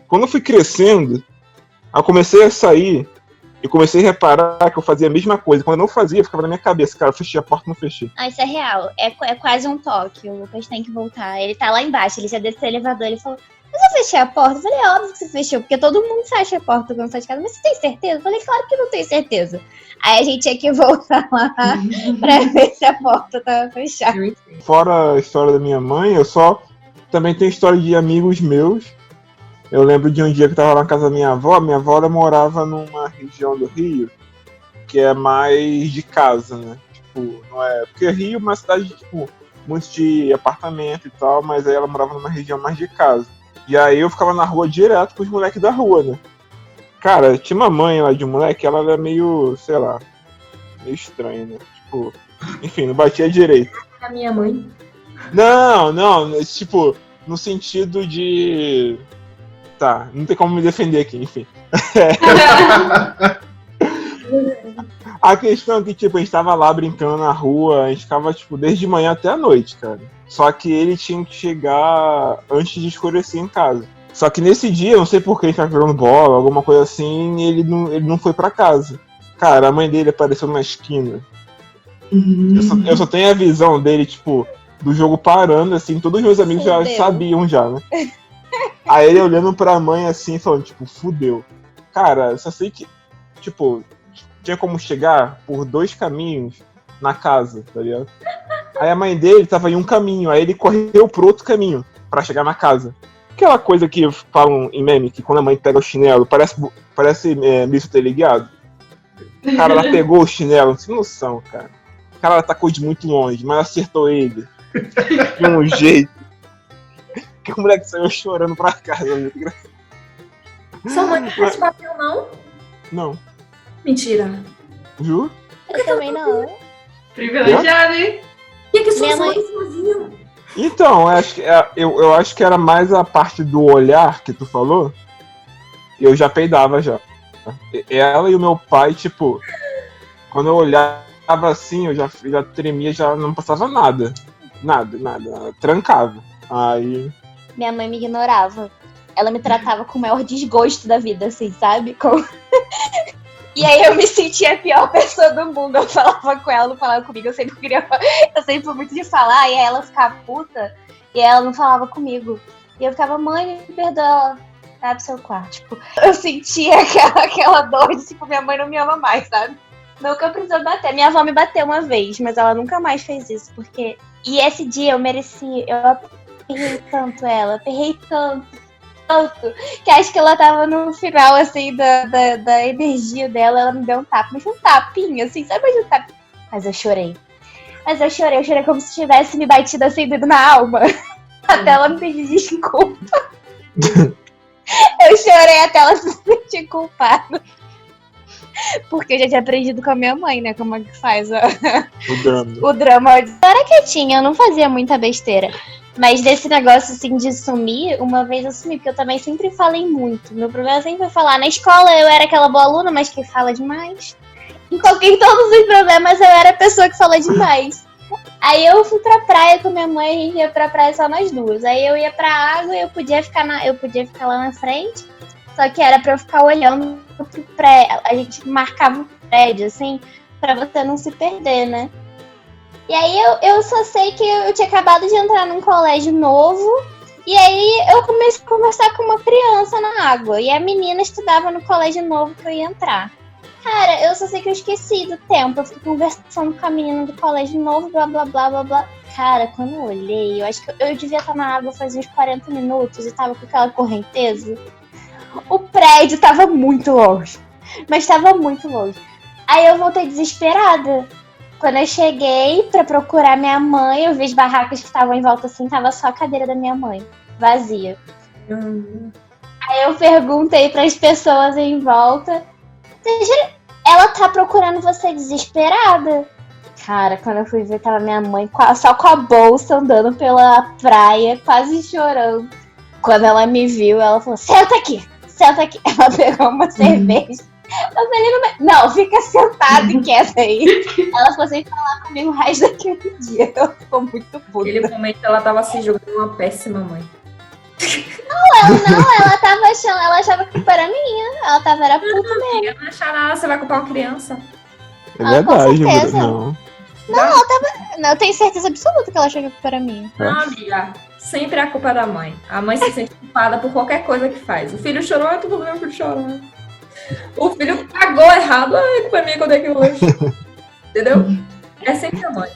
quando eu fui crescendo, eu comecei a sair e comecei a reparar que eu fazia a mesma coisa. Quando eu não fazia, ficava na minha cabeça. Cara, eu fechei a porta e não fechei. Ah, isso é real. É quase um toque. O Lucas tem que voltar. Ele tá lá embaixo, ele já desceu o elevador, ele falou... Mas eu fechei a porta? Eu falei, é óbvio que você fechou, porque todo mundo fecha a porta quando sai de casa. Mas você tem certeza? Eu falei, claro que não tenho certeza. Aí a gente tinha que voltar lá pra ver se a porta tava fechada. Fora a história da minha mãe, eu só também tenho história de amigos meus. Eu lembro de um dia que eu tava lá na casa da minha avó. Minha avó ela morava numa região do Rio que é mais de casa, né? Tipo, não é... Porque Rio é uma cidade, tipo, muito de apartamento e tal, mas aí ela morava numa região mais de casa. E aí eu ficava na rua direto com os moleques da rua, né? Cara, tinha uma mãe lá de moleque, ela era meio, sei lá, meio estranha, né? Tipo, enfim, não batia direito. A minha mãe. Não, tipo, no sentido de... Tá, não tem como me defender aqui, enfim. A questão é que, tipo, a gente tava lá brincando na rua, a gente ficava, tipo, desde manhã até a noite, cara. Só que ele tinha que chegar antes de escurecer em casa. Só que nesse dia, não sei por que ele tava jogando bola, alguma coisa assim, ele não foi pra casa. Cara, a mãe dele apareceu na esquina. Eu só tenho a visão dele, tipo, do jogo parando, assim, todos os meus amigos já sabiam já, né? Aí ele olhando pra mãe assim, falando, tipo, fudeu. Cara, eu só sei que, tipo, tinha como chegar por 2 caminhos na casa, tá ligado? Aí a mãe dele tava em um caminho, aí ele correu pro outro caminho pra chegar na casa. Aquela coisa que falam em meme, que quando a mãe pega o chinelo, parece Mr. Teleguiado. Cara, ela pegou o chinelo, sem noção, cara. O cara atacou de muito longe, mas acertou ele. De um jeito. Que o moleque saiu chorando pra casa. Muito engraçado. Sua mãe não te bateu, não? Não. Mentira. Juro? Eu também não. Privilegiado, hein? O que suas Minha mãe- mães faziam? Então, eu acho que era mais a parte do olhar que tu falou. Eu já peidava já. Ela e o meu pai, tipo, quando eu olhava assim, eu já tremia, já não passava nada. Nada. Trancava. Aí. Minha mãe me ignorava. Ela me tratava com o maior desgosto da vida, assim, sabe? E aí eu me sentia a pior pessoa do mundo. Eu falava com ela, não falava comigo. Eu sempre fui muito de falar, e aí ela ficava puta, e ela não falava comigo. E eu ficava, mãe, me perdoa, vai pro seu quarto. Tipo, eu sentia aquela dor de, tipo, minha mãe não me ama mais, sabe? Nunca precisou bater. Minha avó me bateu uma vez, mas ela nunca mais fez isso, porque... E esse dia eu mereci, eu aperrei tanto ela, aperrei tanto, que acho que ela tava no final, assim, da energia dela, ela me deu um tapa, mas um tapinho, assim, sabe mais um tapinho? Mas eu chorei como se tivesse me batido assim, dedo na alma, até ela me pedir desculpa. Eu chorei até ela se sentir culpada. Porque eu já tinha aprendido com a minha mãe, né? Como é que faz o drama. Eu era quietinha, eu não fazia muita besteira. Mas desse negócio, assim, de sumir, uma vez eu sumi, porque eu também sempre falei muito. Meu problema sempre foi falar. Na escola eu era aquela boa aluna, mas que fala demais. Em todos os problemas eu era a pessoa que fala demais. Aí eu fui pra praia com minha mãe, a gente ia pra praia só nós duas. Aí eu ia pra água e eu podia ficar lá na frente. Só que era pra eu ficar olhando pro prédio. A gente marcava o prédio, assim, pra você não se perder, né? E aí eu só sei que eu tinha acabado de entrar num colégio novo. E aí eu comecei a conversar com uma criança na água. E a menina estudava no colégio novo que eu ia entrar. Cara, eu só sei que eu esqueci do tempo. Eu fiquei conversando com a menina do colégio novo, blá, blá, blá, blá, blá. Cara, quando eu olhei, eu acho que eu devia estar na água fazia uns 40 minutos e tava com aquela correnteza. O prédio tava muito longe. Mas tava muito longe. Aí eu voltei desesperada. Quando eu cheguei pra procurar minha mãe, eu vi as barracas que estavam em volta assim, tava só a cadeira da minha mãe, vazia. Aí eu perguntei pras pessoas em volta, ela tá procurando você desesperada. Cara, quando eu fui ver, tava minha mãe só com a bolsa andando pela praia, quase chorando. Quando ela me viu, ela falou, senta aqui. Ela pegou uma cerveja. Eu falei, não, fica sentada e quieta aí. Ela ficou sem falar comigo o resto daquele dia. Ela ficou muito puta. Naquele momento ela tava se jogando uma péssima mãe. Ela tava achando, ela achava que era minha. Ela era puta mesmo. Amiga, não achar nada, você vai culpar uma criança. É Ah, verdade, com certeza. não. Não, eu tenho certeza absoluta que ela achava que era minha. Não, amiga, sempre é a culpa da mãe. A mãe se sente culpada por qualquer coisa que faz. O filho chorou, é tudo bem, o filho chorou. O filho pagou errado, é culpa minha quando é que eu lanche. Entendeu? É sempre a mãe.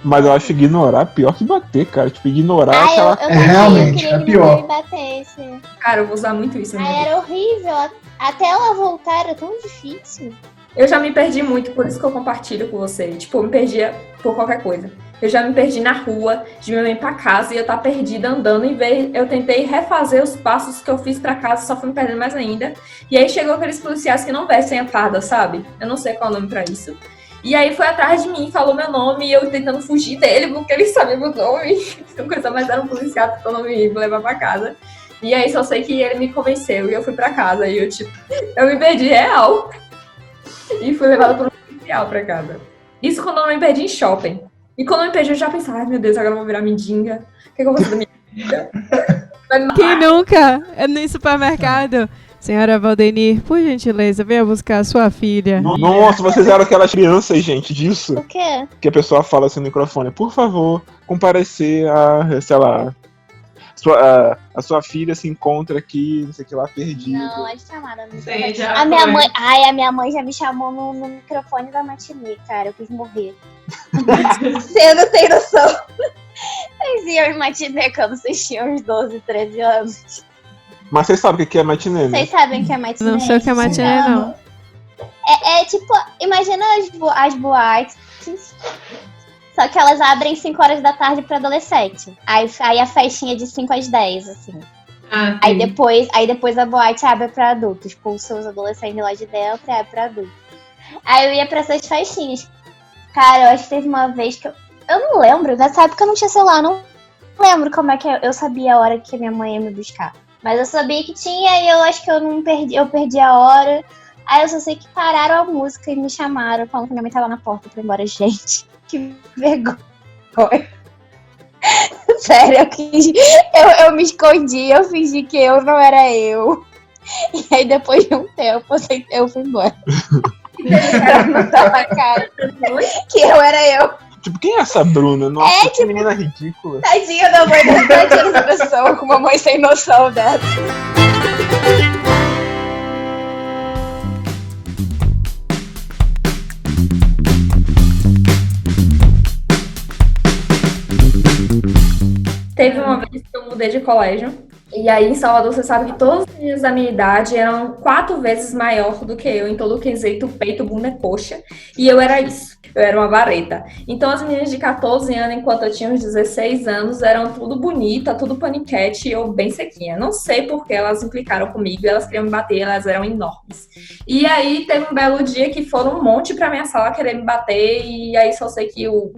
Mas eu acho ignorar pior que bater, cara. Tipo, ignorar aquela. realmente, eu queria é que pior. minha mãe me batesse. Cara, eu vou usar muito isso na minha Aí vida. era horrível. Até ela voltar era tão difícil. Eu já me perdi muito, por isso que eu compartilho com você. Tipo, eu me perdia por qualquer coisa. Eu já me perdi na rua, de minha mãe pra casa, e eu tava perdida andando. Em vez, eu tentei refazer os passos que eu fiz pra casa, só fui me perdendo mais ainda. E aí chegou aqueles policiais que não vestem a farda, sabe? Eu não sei qual é o nome pra isso. E aí foi atrás de mim, falou meu nome, e eu tentando fugir dele, porque ele sabia meu nome. Coisa, mas era um policial tentando me levar pra casa. E aí só sei que ele me convenceu, e eu fui pra casa. E eu, tipo, eu me perdi real. E fui levada por um policial pra casa. Isso quando eu me perdi em shopping. E quando eu me perdi, eu já pensava, ai meu Deus, agora eu vou virar mendiga. O que eu vou fazer da minha vida? Quem nunca? É no supermercado. Senhora Valdenir, por gentileza, venha buscar a sua filha. Nossa, vocês eram aquelas crianças, gente, disso. O quê? Que a pessoa fala assim no microfone, por favor, comparecer a, sei lá, a sua filha se encontra aqui, não sei o que lá, perdida. Não, é chamada. Sim, já A minha foi. mãe. Ai, a minha mãe já me chamou no microfone da matinê, cara. Eu quis morrer. Você não tem noção. Vocês iam em matinê quando vocês tinham uns 12, 13 anos. Mas vocês sabem o que é matinê, né? Vocês sabem o que é matinê? Não sei o que é matinê, não. É tipo, imagina as boates, só que elas abrem 5 horas da tarde pra adolescente. Aí a festinha é de 5 às 10, assim. Ah, Aí sim. depois a boate abre pra adultos. Expulsa os adolescentes lá de dentro e abre pra adultos. Aí eu ia pra essas festinhas. Cara, eu acho que teve uma vez que eu não lembro. Nessa época eu não tinha celular, não lembro como é que eu sabia a hora que minha mãe ia me buscar. Mas eu sabia que tinha e eu acho que eu perdi a hora. Aí eu só sei que pararam a música e me chamaram falando que minha mãe tava na porta pra ir embora. Gente, que vergonha. Sério, eu me escondi, eu fingi que eu não era eu. E aí depois de um tempo eu fui embora. Pra não dar na cara que eu era eu. Tipo, quem é essa Bruna? Nossa, que menina ridícula. Tadinha da mãe dessa pessoa, com uma mãe sem noção dela. Teve uma vez que eu mudei de colégio. E aí, em Salvador, você sabe que todas as meninas da minha idade eram 4 vezes maior do que eu em todo o quesito peito, bunda e coxa. E eu era isso. Eu era uma vareta. Então, as meninas de 14 anos, enquanto eu tinha uns 16 anos, eram tudo bonita, tudo paniquete e eu bem sequinha. Não sei por que elas implicaram comigo, elas queriam me bater, elas eram enormes. E aí, teve um belo dia que foram um monte pra minha sala querer me bater. E aí, só sei que o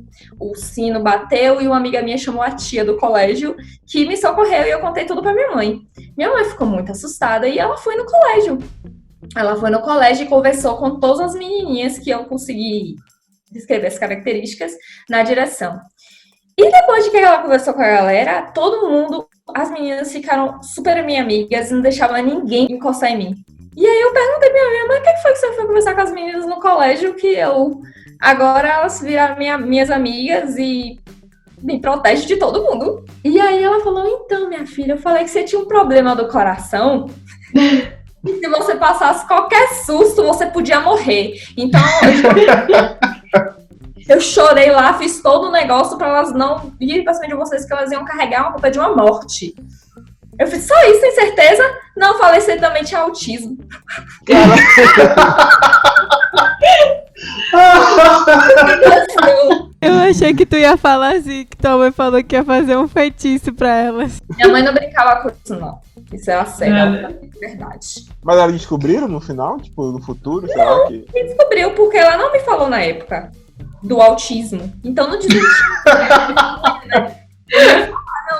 sino bateu e uma amiga minha chamou a tia do colégio que me socorreu e eu contei tudo pra minha mãe. Minha mãe ficou muito assustada e ela foi no colégio. Ela foi no colégio e conversou com todas as menininhas que eu consegui descrever as características na direção. E depois de que ela conversou com a galera, todo mundo, as meninas ficaram super minhas amigas e não deixavam ninguém encostar em mim. E aí eu perguntei pra minha mãe, o que foi que você foi conversar com as meninas no colégio que eu... Agora elas viraram minhas amigas e me protege de todo mundo. E aí ela falou, então, minha filha, eu falei que você tinha um problema do coração e se você passasse qualquer susto, você podia morrer. Então, eu chorei lá, fiz todo o negócio pra elas não virem pra cima de vocês, que elas iam carregar uma culpa de uma morte. Eu fiz, só isso, tem certeza? Não, falei, você também tinha autismo. Eu achei que tu ia falar assim, que tua mãe falou que ia fazer um feitiço pra elas. Minha mãe não brincava com isso, não. Isso é sério, é verdade. Mas elas descobriram no final, tipo, no futuro, sei lá que. Quem descobriu porque ela não me falou na época do autismo. Então não dizia.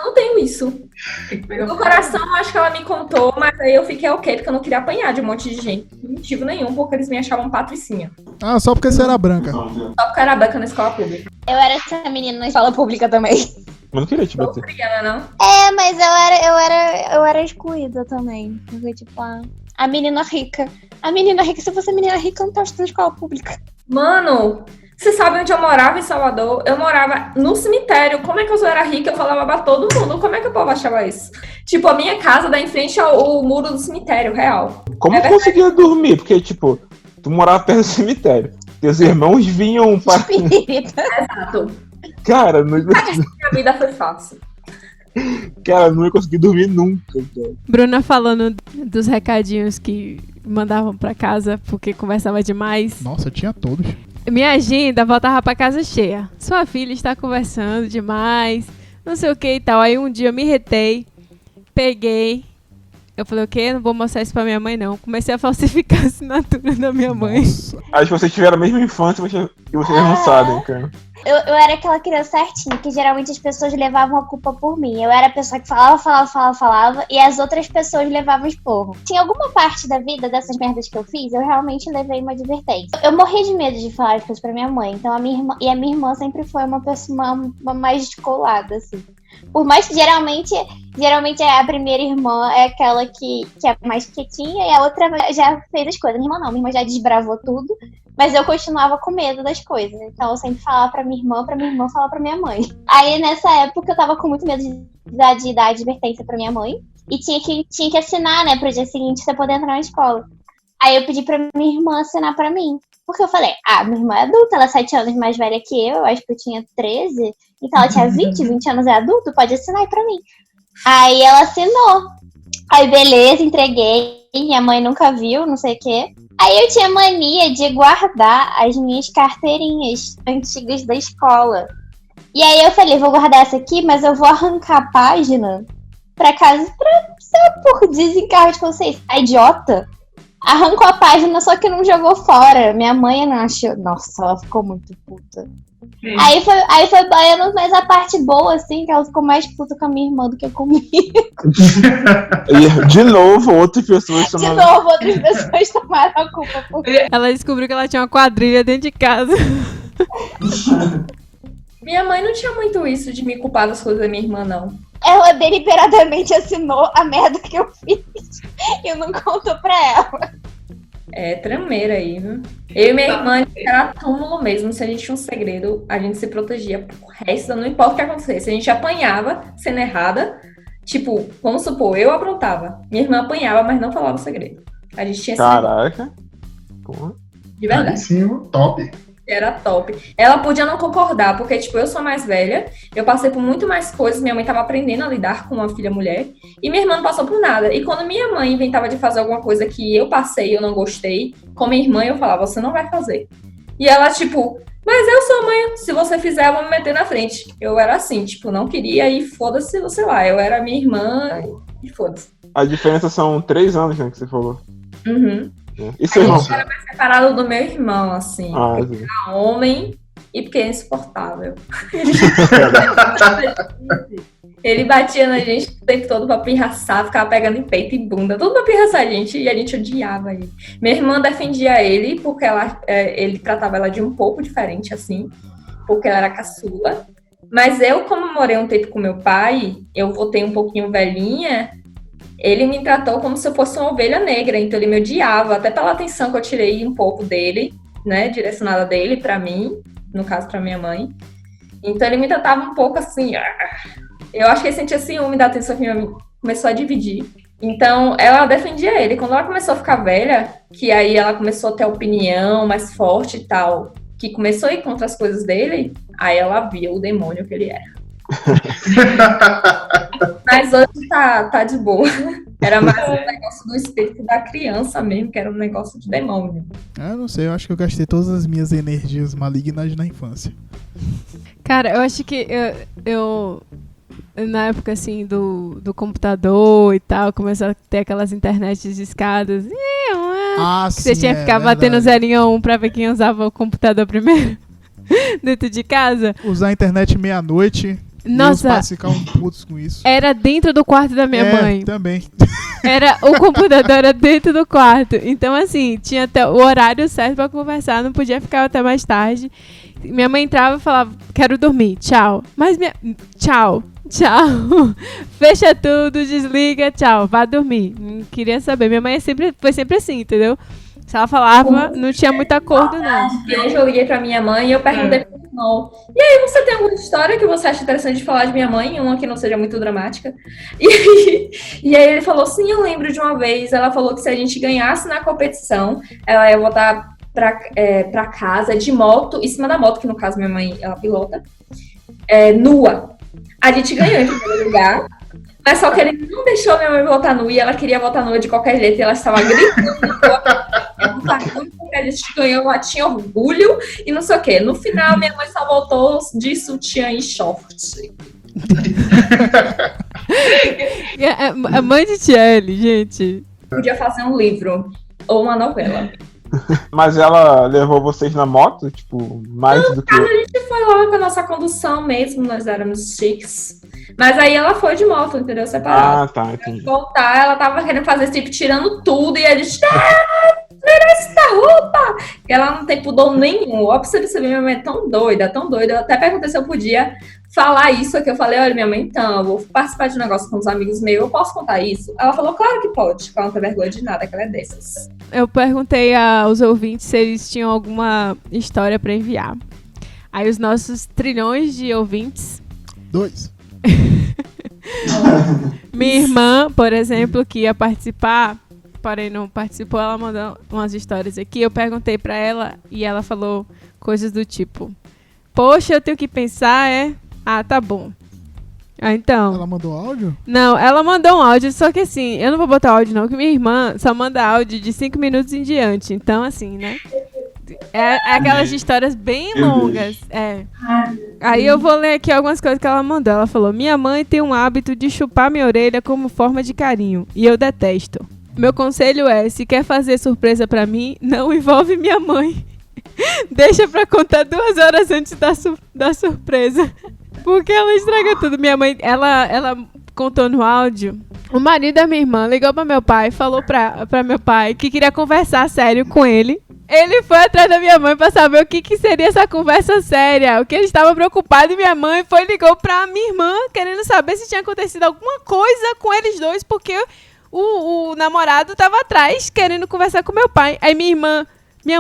Não tenho isso. No coração, acho que ela me contou, mas aí eu fiquei ok, porque eu não queria apanhar de um monte de gente. Não motivo nenhum, porque eles me achavam patricinha. Ah, só porque você era branca. Só porque eu era branca na escola pública. Eu era essa menina na escola pública também. Mas não queria te Não bater. queria, não? É, mas eu era excluída também. Porque, tipo, a menina rica. A menina rica, se eu fosse a menina rica, eu não tava estudando escola pública. Mano, você sabe onde eu morava em Salvador? Eu morava no cemitério. Como é que eu era rica? Eu falava pra todo mundo. Como é que o povo achava isso? Tipo, a minha casa dá em frente ao muro do cemitério, real. Como É tu conseguia dormir? Porque, tipo, tu morava perto do cemitério. Teus irmãos vinham para. Espírita. Exato. Cara, não, Minha vida foi fácil. cara, não ia conseguir dormir nunca, cara. Bruna falando dos recadinhos que mandavam pra casa porque conversava demais. Nossa, tinha todos. Minha agenda voltava pra casa cheia. Sua filha está conversando demais, não sei o que e tal. Aí um dia eu me retei, peguei. Eu falei, o quê? Não vou mostrar isso pra minha mãe, não. Comecei a falsificar a assinatura da minha mãe. Nossa. Aí vocês tiveram a mesma infância e vocês não sabem, cara. Eu era aquela criança certinha, que geralmente as pessoas levavam a culpa por mim. Eu era a pessoa que falava, e as outras pessoas levavam esporro. Tinha alguma parte da vida dessas merdas que eu fiz, eu realmente levei uma advertência. Eu morri de medo de falar as coisas pra minha mãe, então a minha irmã sempre foi uma pessoa mais descolada, assim. Por mais que geralmente a primeira irmã é aquela que é mais quietinha e a outra já fez as coisas. Minha irmã já desbravou tudo, mas eu continuava com medo das coisas. Então eu sempre falava pra minha irmã falar pra minha mãe. Aí nessa época eu tava com muito medo de dar advertência pra minha mãe e tinha que assinar, né, pro dia seguinte pra poder entrar na escola. Aí eu pedi pra minha irmã assinar pra mim. Porque eu falei, minha irmã é adulta, ela é 7 anos mais velha que eu acho que eu tinha 13. Então ela tinha 20 anos é adulto, pode assinar aí pra mim. Aí ela assinou. Aí beleza, entreguei. Minha mãe nunca viu, não sei o quê. Aí eu tinha mania de guardar as minhas carteirinhas antigas da escola. E aí eu falei, vou guardar essa aqui, mas eu vou arrancar a página pra casa, por desencargo de consciência. A idiota arrancou a página, só que não jogou fora. Minha mãe não achou. Nossa, ela ficou muito puta. Aí foi baiano, mas a parte boa, assim, que ela ficou mais puta com a minha irmã do que comigo. E, de novo, outras pessoas De novo, outras pessoas tomaram a culpa por mim. Ela descobriu que ela tinha uma quadrilha dentro de casa. Minha mãe não tinha muito isso de me culpar das coisas da minha irmã, não. Ela deliberadamente assinou a merda que eu fiz e eu não contou pra ela. É tremeira aí, viu? Eu e minha irmã era túmulo mesmo. Se a gente tinha um segredo, a gente se protegia pro resto, não importa o que acontecesse. A gente apanhava sendo errada. Tipo, vamos supor, eu aprontava. Minha irmã apanhava, mas não falava o segredo. A gente tinha segredo. Caraca. Porra. De verdade. Sim, top. Era top. Ela podia não concordar, porque, tipo, eu sou mais velha, eu passei por muito mais coisas, minha mãe tava aprendendo a lidar com uma filha mulher, e minha irmã não passou por nada. E quando minha mãe inventava de fazer alguma coisa que eu passei e eu não gostei, com minha irmã eu falava, você não vai fazer. E ela, tipo, mas eu sou mãe, se você fizer, eu vou me meter na frente. Eu era assim, tipo, não queria e foda-se, sei lá, eu era minha irmã e foda-se. A diferença são 3 anos, né, que você falou. Uhum. E seu irmão? Eu era mais separado do meu irmão, assim. Ah, Porque sim. era homem e porque é insuportável. Ele batia na gente o tempo todo pra pirraçar, ficava pegando em peito e bunda, tudo pra pirraçar a gente, e a gente odiava ele. Minha irmã defendia ele, porque ele tratava ela de um pouco diferente, assim, porque ela era caçula. Mas eu, como morei um tempo com meu pai, eu voltei um pouquinho velhinha, ele me tratou como se eu fosse uma ovelha negra, então ele me odiava, até pela atenção que eu tirei um pouco dele, né, direcionada dele pra mim, no caso pra minha mãe. Então ele me tratava um pouco assim, eu acho que ele sentia ciúme da atenção que minha mãe começou a dividir. Então ela defendia ele. Quando ela começou a ficar velha, que aí ela começou a ter opinião mais forte e tal, que começou a ir contra as coisas dele, aí ela via o demônio que ele era. Mas hoje tá de boa. Era mais um negócio do espírito da criança mesmo, que era um negócio de demônio. Eu não sei, eu acho que eu gastei todas as minhas energias malignas na infância. Cara, eu acho que eu na época, assim, do computador e tal, começou a ter aquelas internets de escadas. Ah, Que você tinha que ficar batendo 0 1 pra ver quem usava o computador primeiro. Dentro de casa. Usar a internet meia-noite. Nossa. E os pais ficavam putos com isso. Era dentro do quarto da minha mãe. Também. O computador era dentro do quarto. Então, assim, tinha até o horário certo pra conversar. Não podia ficar até mais tarde. Minha mãe entrava e falava, quero dormir, tchau. Mas tchau. Fecha tudo, desliga, tchau. Vá dormir. Não queria saber. Minha mãe foi sempre assim, entendeu? Se ela falava, não tinha muito acordo, não. Eu liguei pra minha mãe e eu perguntei pro meu irmão, e aí, você tem alguma história que você acha interessante de falar de minha mãe? Uma que não seja muito dramática. E aí ele falou, sim, eu lembro de uma vez, ela falou que se a gente ganhasse na competição, ela ia voltar pra casa de moto, em cima da moto, que no caso minha mãe, ela pilota, nua. A gente ganhou em primeiro lugar. Mas só que ele não deixou minha mãe voltar nua e ela queria voltar nua de qualquer jeito e ela estava gritando. Porque a gente ganhou, ela tinha orgulho e não sei o quê. No final, minha mãe só voltou de sutiã e short. A mãe de Tiele, gente. Podia fazer um livro ou uma novela. Mas ela levou vocês na moto? Tipo, mais do que... A gente foi lá com a nossa condução mesmo, nós éramos chiques. Mas aí ela foi de moto, entendeu? Separado. Ah, tá, entendi. Voltar, ela tava querendo fazer esse tipo, tirando tudo, e a gente, merece essa roupa! E ela não tem pudor nenhum. Ó, pra você perceber, minha mãe é tão doida, tão doida. Eu até perguntei se eu podia falar isso aqui. Eu falei, olha, minha mãe, então, eu vou participar de um negócio com uns amigos meus, eu posso contar isso? Ela falou, claro que pode, que ela não tem vergonha de nada, que ela é dessas. Eu perguntei aos ouvintes se eles tinham alguma história pra enviar. Aí os nossos trilhões de ouvintes... 2. Minha irmã, por exemplo, que ia participar, porém não participou, ela mandou umas histórias aqui. Eu perguntei pra ela e ela falou coisas do tipo: poxa, eu tenho que pensar, Ah, tá bom. Ah, então. Ela mandou áudio? Não, ela mandou um áudio, só que assim, eu não vou botar áudio não, que minha irmã só manda áudio de 5 minutos em diante. Então, assim, né? É aquelas histórias bem longas. Aí eu vou ler aqui algumas coisas que ela mandou. Ela falou: minha mãe tem um hábito de chupar minha orelha como forma de carinho. E eu detesto. Meu conselho é, se quer fazer surpresa pra mim, não envolve minha mãe. Deixa pra contar 2 horas antes da surpresa. Porque ela estraga tudo. Minha mãe, ela contou no áudio. O marido da minha irmã ligou pra meu pai, falou pra meu pai que queria conversar sério com ele. Ele foi atrás da minha mãe pra saber o que seria essa conversa séria. O que ele estava preocupado, e minha mãe ligou pra minha irmã, querendo saber se tinha acontecido alguma coisa com eles dois, porque o namorado tava atrás, querendo conversar com meu pai. Aí minha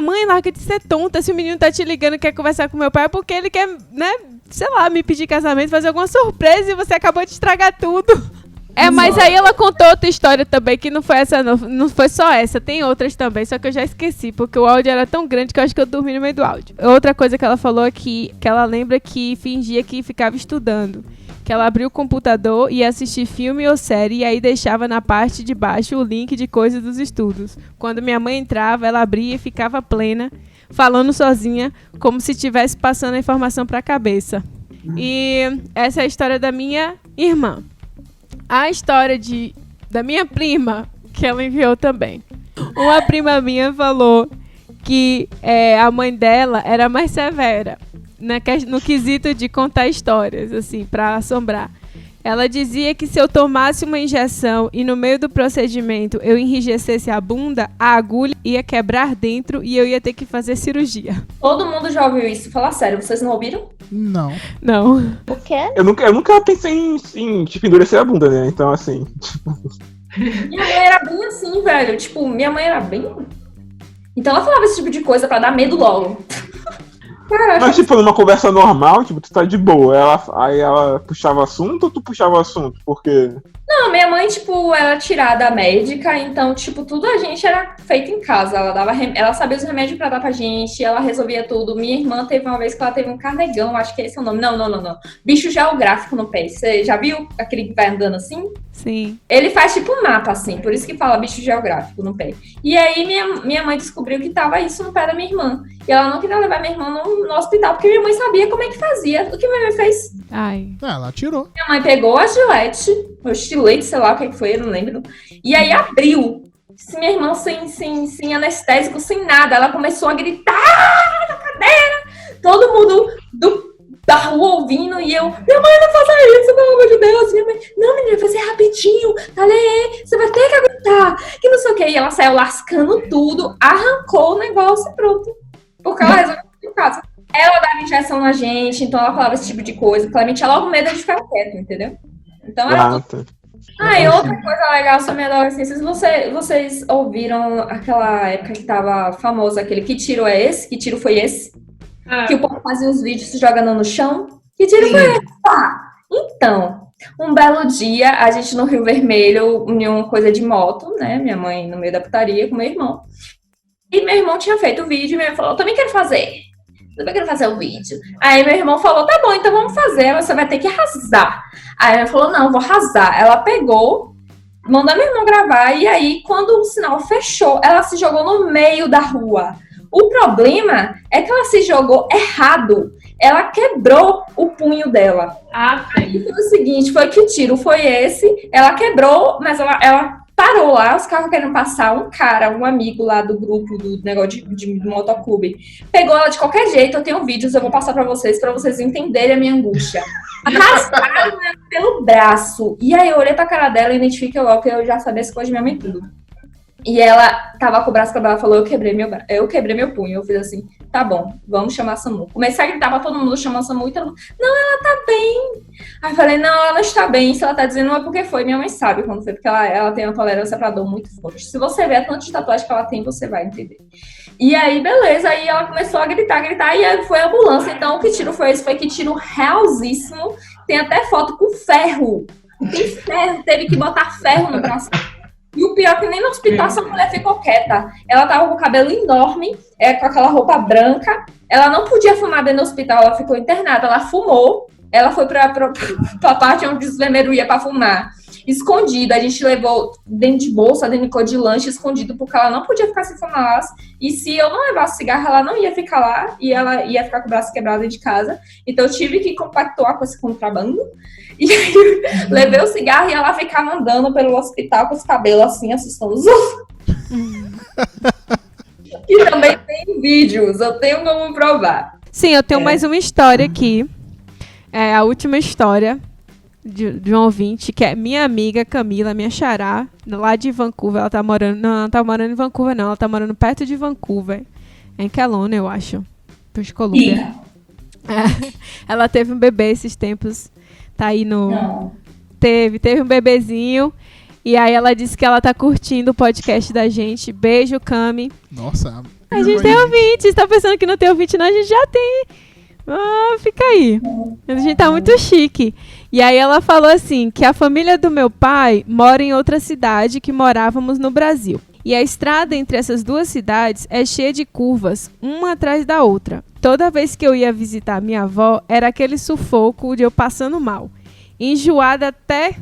mãe larga de ser tonta, se o menino tá te ligando e quer conversar com meu pai, é porque ele quer, né, sei lá, me pedir casamento, fazer alguma surpresa, e você acabou de estragar tudo. Mas aí ela contou outra história também, que não foi essa, não foi só essa, tem outras também, só que eu já esqueci, porque o áudio era tão grande que eu acho que eu dormi no meio do áudio. Outra coisa que ela falou é que ela lembra que fingia que ficava estudando, que ela abriu o computador e ia assistir filme ou série, e aí deixava na parte de baixo o link de coisas dos estudos. Quando minha mãe entrava, ela abria e ficava plena, falando sozinha, como se estivesse passando a informação para a cabeça. E essa é a história da minha irmã. A história da minha prima, que ela enviou também. Uma prima minha falou que a mãe dela era mais severa no quesito de contar histórias, assim, pra assombrar. Ela dizia que se eu tomasse uma injeção e no meio do procedimento eu enrijecesse a bunda, a agulha ia quebrar dentro e eu ia ter que fazer cirurgia. Todo mundo já ouviu isso. Fala sério, vocês não ouviram? Não. Não. O quê? Eu nunca pensei em tipo, endurecer a bunda, né? Então, assim... Tipo... Minha mãe era bem assim, velho. Tipo, minha mãe era bem... Então ela falava esse tipo de coisa pra dar medo logo. Caraca. Mas, tipo, numa conversa normal, tipo, tu tá de boa. Aí ela puxava assunto ou tu puxava assunto? Porque... Não, minha mãe, tipo, era tirada médica, então, tipo, tudo a gente era feito em casa. Ela sabia os remédios pra dar pra gente, ela resolvia tudo. Minha irmã teve uma vez que ela teve um carnegão, acho que esse é o nome. Não. Bicho geográfico no pé. Você já viu aquele que vai andando assim? Sim. Ele faz tipo um mapa, assim, por isso que fala bicho geográfico no pé. E aí minha mãe descobriu que tava isso no pé da minha irmã. E ela não queria levar minha irmã no hospital, porque minha mãe sabia como é que fazia. O que minha mãe fez? Ai. Ela tirou. Minha mãe pegou a Gillette, o estilete, sei lá o que foi, eu não lembro. E aí abriu. Minha irmã sem anestésico, sem nada. Ela começou a gritar na cadeira. Todo mundo da rua ouvindo. E eu, minha mãe, não faça isso, pelo amor de Deus. Minha mãe, não, menina, vai fazer rapidinho. Você vai ter que aguentar. Que não sei o que. E ela saiu lascando tudo, arrancou o negócio e pronto. Porque ela resolveu em casa. Ela dava injeção na gente, então ela falava esse tipo de coisa. Claramente tinha logo medo de ficar quieto, entendeu? Então era tudo. E outra coisa legal sobre a minha adolescência, vocês ouviram aquela época que tava famoso aquele que tiro é esse? Que tiro foi esse? Que o povo fazia os vídeos se jogando no chão? Que tiro foi esse? Então, um belo dia, a gente no Rio Vermelho, em uma coisa de moto, né? Minha mãe no meio da putaria com meu irmão. E meu irmão tinha feito o vídeo e meu irmão falou, eu também quero fazer o vídeo. Aí meu irmão falou, tá bom, então vamos fazer, você vai ter que arrasar. Aí ela falou, não, vou arrasar. Ela pegou, mandou meu irmão gravar, e aí quando o sinal fechou, ela se jogou no meio da rua. O problema é que ela se jogou errado. Ela quebrou o punho dela. Aí foi o seguinte, foi que o tiro foi esse, ela quebrou, mas ela parou lá, os carros querendo passar, um amigo lá do grupo do negócio de motoclube, pegou ela de qualquer jeito, eu tenho vídeos, eu vou passar pra vocês entenderem a minha angústia. Arrastaram ela pelo braço, e aí eu olhei pra cara dela e identifiquei logo que eu já sabia essa coisa de minha mãe tudo. E ela tava com o braço quebrado, ela falou, eu quebrei meu punho, eu fiz assim, tá bom, vamos chamar a SAMU. Comecei a gritar pra todo mundo chamar a SAMU e todo mundo, não, ela tá bem. Aí eu falei, não, ela não está bem, se ela tá dizendo não é porque foi, minha mãe sabe quando foi, porque ela tem uma tolerância pra dor muito forte. Se você ver a tanto de tatuagem que ela tem, você vai entender. E aí, beleza, aí ela começou a gritar, e aí foi a ambulância, então o que tiro foi esse? Foi que tiro realzíssimo, tem até foto com ferro. Tem ferro, teve que botar ferro no braço. E o pior é que nem no hospital essa mulher ficou quieta. Ela tava com o cabelo enorme, com aquela roupa branca. Ela não podia fumar dentro do hospital, ela ficou internada. Ela fumou, ela foi pra parte onde os enfermeiros iam pra fumar. Escondida, a gente levou dentro de bolsa, dentro de lanche, escondido, porque ela não podia ficar sem fumar. E se eu não levasse cigarro, ela não ia ficar lá, e ela ia ficar com o braço quebrado dentro de casa. Então eu tive que compactuar com esse contrabando. E aí levei o cigarro e ela ficava andando pelo hospital com os cabelos assim, assustando os outros. E também tem vídeos, eu tenho como provar. Sim, eu tenho mais uma história aqui. É a última história de um ouvinte, que é minha amiga Camila, minha xará, lá de Vancouver. Ela tá morando... Não, ela não tá morando em Vancouver, não. Ela tá morando perto de Vancouver. Em Kelowna, eu acho. British Columbia. Ela teve um bebê esses tempos. Tá aí no... Não. Teve um bebezinho. E aí ela disse que ela tá curtindo o podcast da gente. Beijo, Cami. Nossa. A gente tem ouvinte. Você tá pensando que não tem ouvinte, não? A gente já tem. Fica aí. A gente tá muito chique. E aí ela falou assim, que a família do meu pai mora em outra cidade que morávamos no Brasil. E a estrada entre essas duas cidades é cheia de curvas, uma atrás da outra. Toda vez que eu ia visitar minha avó, era aquele sufoco de eu passando mal. Enjoada até,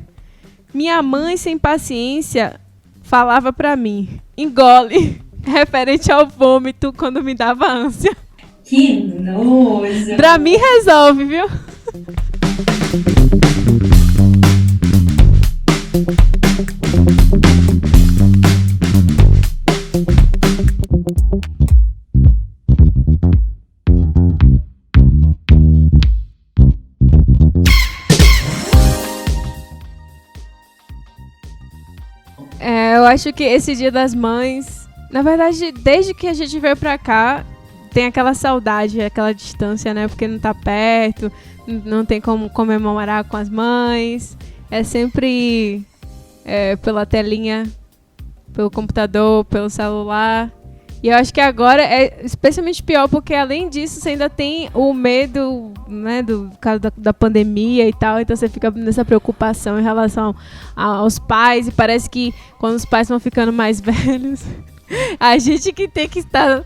minha mãe, sem paciência, falava pra mim, engole, referente ao vômito quando me dava ânsia. Que nojo! Pra mim resolve, viu? Eu acho que esse Dia das Mães, na verdade, desde que a gente veio pra cá, tem aquela saudade, aquela distância, né? Porque não tá perto, não tem como comemorar com as mães. É sempre pela telinha, pelo computador, pelo celular. E eu acho que agora é especialmente pior, porque além disso, você ainda tem o medo, né, do caso da pandemia e tal, então você fica nessa preocupação em relação aos pais, e parece que quando os pais vão ficando mais velhos, a gente que tem que estar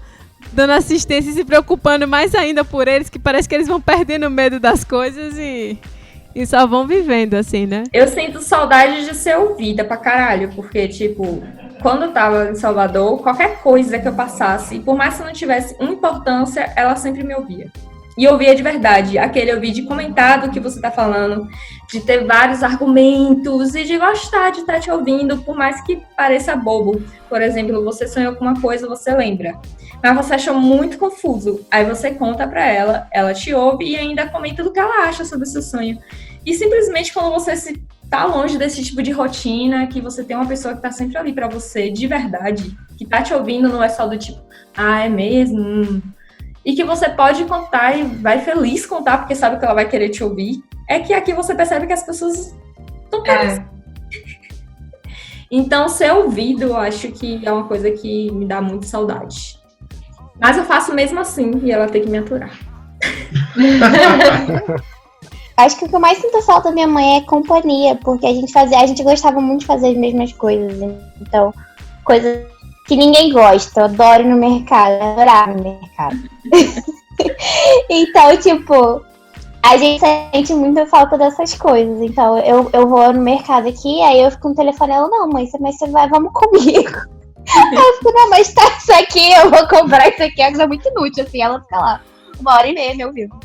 dando assistência e se preocupando mais ainda por eles, que parece que eles vão perdendo o medo das coisas e só vão vivendo, assim, né? Eu sinto saudade de ser ouvida pra caralho, porque, tipo, quando eu tava em Salvador, qualquer coisa que eu passasse, por mais que não tivesse uma importância, ela sempre me ouvia. E ouvia de verdade, aquele ouvir de comentar do que você tá falando, de ter vários argumentos e de gostar de estar te ouvindo, por mais que pareça bobo. Por exemplo, você sonhou com uma coisa, você lembra. Mas você achou muito confuso. Aí você conta pra ela, ela te ouve e ainda comenta do que ela acha sobre o seu sonho. E simplesmente quando você tá longe desse tipo de rotina, que você tem uma pessoa que tá sempre ali pra você, de verdade, que tá te ouvindo, não é só do tipo, é mesmo? E que você pode contar e vai feliz contar, porque sabe que ela vai querer te ouvir, é que aqui você percebe que as pessoas estão querendo. Então, ser ouvido, eu acho que é uma coisa que me dá muito saudade. Mas eu faço mesmo assim, e ela tem que me aturar. Acho que o que eu mais sinto falta da minha mãe é companhia, porque a gente gostava muito de fazer as mesmas coisas. Então, coisas que ninguém gosta. Eu adoro ir no mercado, eu adorava ir no mercado. Então, tipo, a gente sente muita falta dessas coisas. Então, eu vou no mercado aqui, aí eu fico no telefone, ela, não, mãe, mas você vai, vamos comigo. Aí eu fico, não, mas tá isso aqui, eu vou comprar isso aqui, é uma coisa muito inútil, assim, ela fica lá 1h30 me ouvindo.